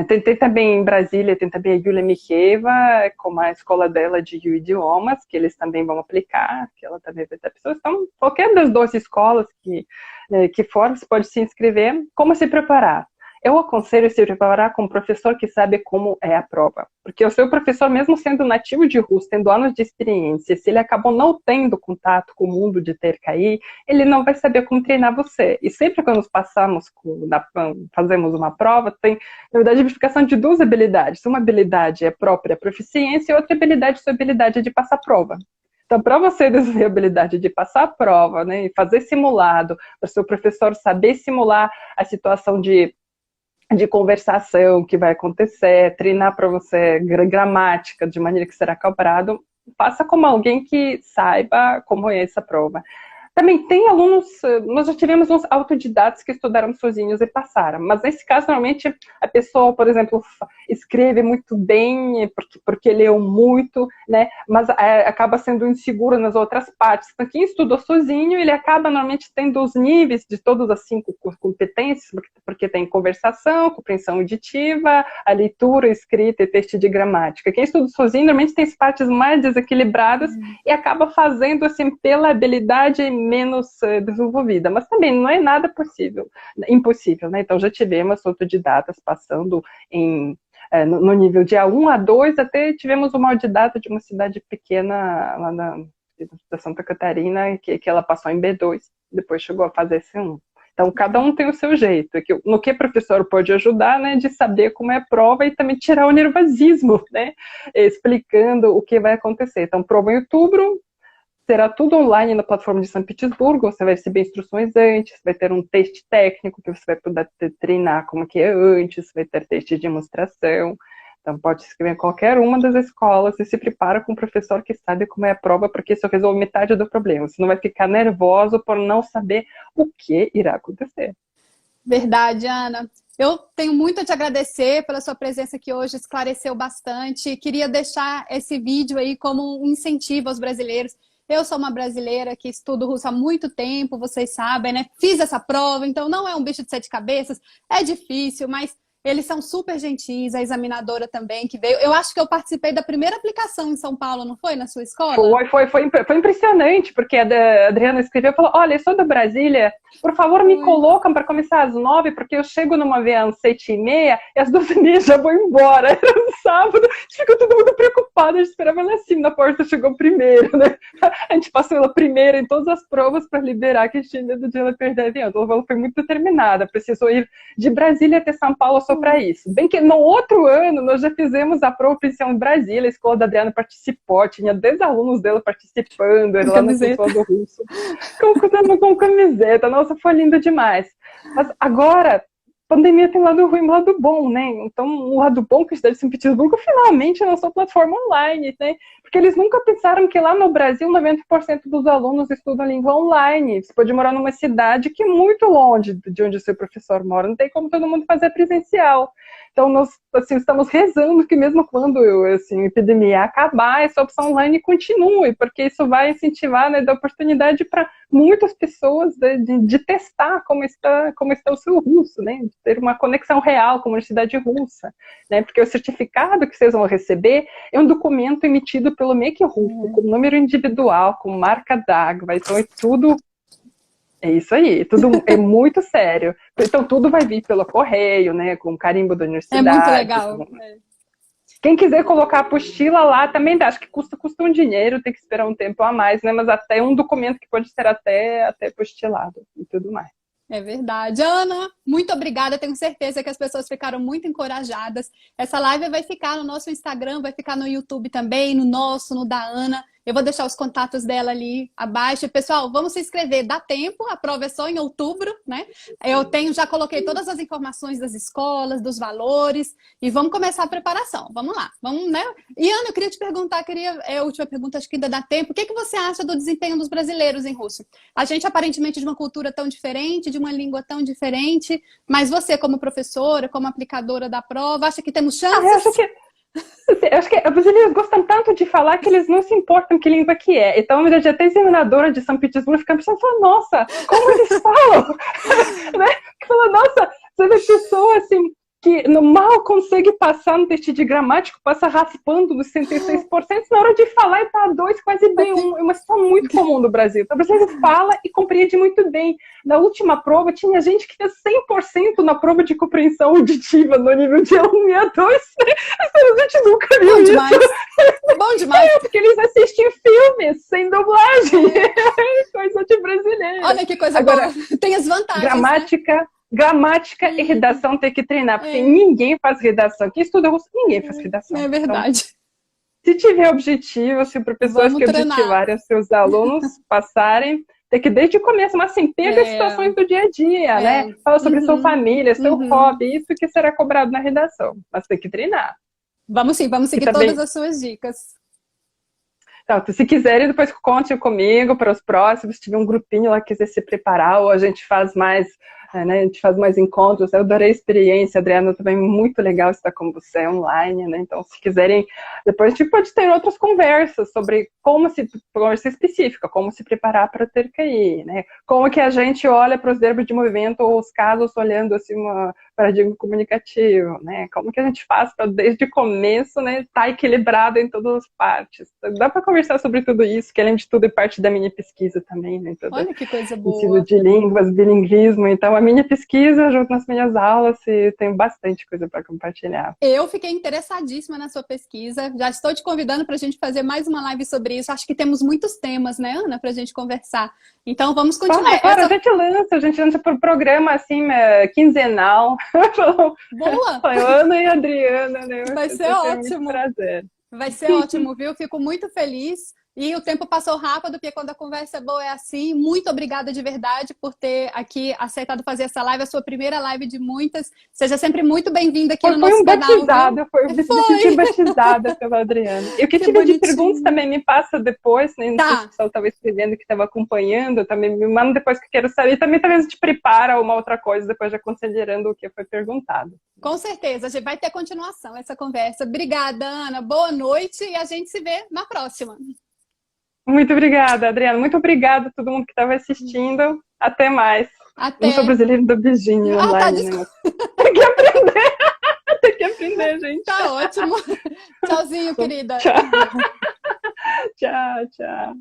Speaker 2: tem também em Brasília, tem também a Yulia Mikheva, com a escola dela de idiomas, que eles também vão aplicar, que ela também vai ter pessoas. Então, qualquer das 12 escolas que for, você pode se inscrever. Como se preparar? eu aconselho se preparar com um professor que sabe como é a prova. Porque o seu professor, mesmo sendo nativo de russo, tendo anos de experiência, se ele acabou não tendo contato com o mundo de TRKI, ele não vai saber como treinar você. E sempre quando nós fazemos uma prova, tem, na verdade, a verificação de duas habilidades. Uma habilidade é própria proficiência e outra habilidade é sua habilidade de passar a prova. Então, para você desenvolver a habilidade de passar a prova, né, e fazer simulado, para o seu professor saber simular a situação de conversação que vai acontecer, treinar para você gramática de maneira que será cobrado, faça como alguém que saiba como é essa prova. Também tem alunos, nós já tivemos uns autodidatos que estudaram sozinhos e passaram, mas nesse caso, normalmente, a pessoa, por exemplo, escreve muito bem, porque leu muito, né, mas acaba sendo inseguro nas outras partes. Então, quem estudou sozinho, ele acaba, normalmente, tendo os níveis de todas as 5 competências, porque tem conversação, compreensão auditiva, a leitura, escrita e teste de gramática. Quem estuda sozinho, normalmente, tem as partes mais desequilibradas e acaba fazendo, assim, pela habilidade menos desenvolvida, mas também não é nada impossível, né? Então já tivemos autodidatas passando no nível de A1, A2, até tivemos uma autodidata de uma cidade pequena lá da Santa Catarina, que ela passou em B2, depois chegou a fazer C1. Então, cada um tem o seu jeito. No que o professor pode ajudar, né, de saber como é a prova e também tirar o nervosismo, né, explicando o que vai acontecer. Então, prova em outubro, será tudo online na plataforma de São Petersburgo, você vai receber instruções antes, vai ter um teste técnico que você vai poder treinar como que é antes, vai ter teste de demonstração. Então pode se inscrever em qualquer uma das escolas e se prepara com um professor que sabe como é a prova, porque isso resolve metade do problema. Você não vai ficar nervoso por não saber o que irá acontecer.
Speaker 1: Verdade, Ana. Eu tenho muito a te agradecer pela sua presença aqui hoje, esclareceu bastante. Queria deixar esse vídeo aí como um incentivo aos brasileiros. Eu sou uma brasileira que estudo russo há muito tempo, vocês sabem, né? Fiz essa prova, então não é um bicho de 7 cabeças, é difícil, mas eles são super gentis, a examinadora também que veio. Eu acho que eu participei da primeira aplicação em São Paulo, não foi? Na sua escola?
Speaker 2: Foi impressionante, porque a Adriana escreveu e falou, olha, eu sou da Brasília, por favor me colocam para começar às 9, porque eu chego numa avião às 7h30 e às 12h30 já vou embora. Era um sábado, ficou todo mundo preocupado, a gente esperava ela assim, na porta chegou primeiro, né? A gente passou ela primeiro em todas as provas para liberar, que a gente tinha medo de ela perder a avião. Então ela foi muito determinada, precisou ir de Brasília até São Paulo só para isso. Bem que no outro ano nós já fizemos a prova oficial em Brasília, a escola da Adriana participou, tinha 10 alunos dela participando, era lá no Pessoal do Russo, com camiseta, nossa, foi lindo demais. Mas agora, pandemia tem lado ruim e lado bom, né? Então, o lado bom que a cidade de São Petersburgo finalmente lançou plataforma online, né? Porque eles nunca pensaram que lá no Brasil 90% dos alunos estudam língua online. Você pode morar numa cidade que é muito longe de onde o seu professor mora, não tem como todo mundo fazer presencial. Então, nós assim, estamos rezando que mesmo quando assim, a epidemia acabar, essa opção online continue, porque isso vai incentivar, né, dar oportunidade para muitas pessoas de testar como está o seu russo, né, de ter uma conexão real com a universidade russa, né, porque o certificado que vocês vão receber é um documento emitido pelo MEC russo, com número individual, com marca d'água, então é tudo... É isso aí, tudo é muito sério. Então tudo vai vir pelo correio, né, com carimbo da universidade.
Speaker 1: É muito legal.
Speaker 2: Quem quiser colocar a apostila lá também dá, acho que custa um dinheiro, tem que esperar um tempo a mais, né, mas até um documento que pode ser até apostilado e tudo mais.
Speaker 1: É verdade. Ana, muito obrigada. Tenho certeza que as pessoas ficaram muito encorajadas. Essa live vai ficar no nosso Instagram, vai ficar no YouTube também, no nosso, no da Ana. Eu vou deixar os contatos dela ali abaixo. Pessoal, vamos se inscrever. Dá tempo, a prova é só em outubro, né? Já coloquei todas as informações das escolas, dos valores, e vamos começar a preparação. Vamos lá, vamos, né? E Ana, eu queria te perguntar, a última pergunta, acho que ainda dá tempo. O que você acha do desempenho dos brasileiros em russo? A gente, aparentemente, de uma cultura tão diferente, de uma língua tão diferente, mas você, como professora, como aplicadora da prova, acha que temos chances?
Speaker 2: Eu acho que os brasileiros gostam tanto de falar que eles não se importam que língua que é. Então, já até a examinadora de São Petersburgo fica pensando, nossa, como eles falam? Né? Fala, nossa, você vê pessoa assim, que mal consegue passar no teste de gramática, passa raspando nos 66%, na hora de falar e tá 2, quase B1. É uma situação muito comum no Brasil. Então, o brasileiro fala e compreende muito bem. Na última prova, tinha gente que fez 100% na prova de compreensão auditiva no nível de A1 e A2. A gente nunca viu isso.
Speaker 1: Bom demais.
Speaker 2: Porque eles assistem filmes sem dublagem. Coisa de brasileiro.
Speaker 1: Olha que coisa boa. Tem as vantagens.
Speaker 2: Gramática e redação tem que treinar, porque ninguém faz redação. Quem estuda russo, ninguém faz redação.
Speaker 1: É verdade.
Speaker 2: Então, se tiver objetivo, se professores que objetivarem os seus alunos passarem, tem que desde o começo, mas assim, pega as situações do dia a dia, né? Fala sobre sua família, seu hobby, isso que será cobrado na redação. Mas tem que treinar.
Speaker 1: Vamos sim, vamos seguir todas as suas dicas.
Speaker 2: Então, se quiserem, depois conte comigo para os próximos. Se tiver um grupinho lá que quiser se preparar, ou a gente faz mais, né? A gente faz mais encontros. Eu adorei a experiência, Adriana, também muito legal estar com você online, né? Então, se quiserem, depois a gente pode ter outras conversas sobre conversa específica, como se preparar para ter QI, né? Como que a gente olha para os verbos de movimento ou os casos olhando assim um paradigma comunicativo, né? Como que a gente faz para desde o começo, né, estar equilibrado em todas as partes. Dá para conversar sobre tudo isso, que além de tudo é parte da minha pesquisa também, né?
Speaker 1: Olha que coisa boa.
Speaker 2: Ensino de línguas, bilinguismo, então a minha pesquisa junto nas minhas aulas e tenho bastante coisa para compartilhar.
Speaker 1: Eu fiquei interessadíssima na sua pesquisa, já estou te convidando para a gente fazer mais uma live sobre isso. Acho que temos muitos temas, né, Ana, para a gente conversar. Então vamos continuar.
Speaker 2: Claro, a gente lança por programa assim, quinzenal.
Speaker 1: Boa!
Speaker 2: Foi Ana e Adriana, né?
Speaker 1: Vai ser ótimo.
Speaker 2: Muito prazer.
Speaker 1: Vai ser ótimo, viu? Fico muito feliz. E o tempo passou rápido, porque quando a conversa é boa é assim. Muito obrigada de verdade por ter aqui aceitado fazer essa live, a sua primeira live de muitas. Seja sempre muito bem-vinda aqui no nosso canal.
Speaker 2: Eu me senti batizada pela Adriana. E o que tiver de perguntas também me passa depois, né? Não sei se o pessoal estava escrevendo que estava acompanhando, também me manda depois que eu quero saber. Também talvez a gente prepara uma outra coisa, depois já considerando o que foi perguntado.
Speaker 1: Com certeza, a gente vai ter continuação essa conversa. Obrigada, Ana. Boa noite e a gente se vê na próxima.
Speaker 2: Muito obrigada, Adriana. Muito obrigada a todo mundo que estava assistindo. Até mais.
Speaker 1: Até.
Speaker 2: Eu não sou brasileiro do beijinho online, né? Tem que aprender. Tem que aprender, gente.
Speaker 1: Tá ótimo. Tchauzinho, querida.
Speaker 2: Tchau. Tchau, tchau.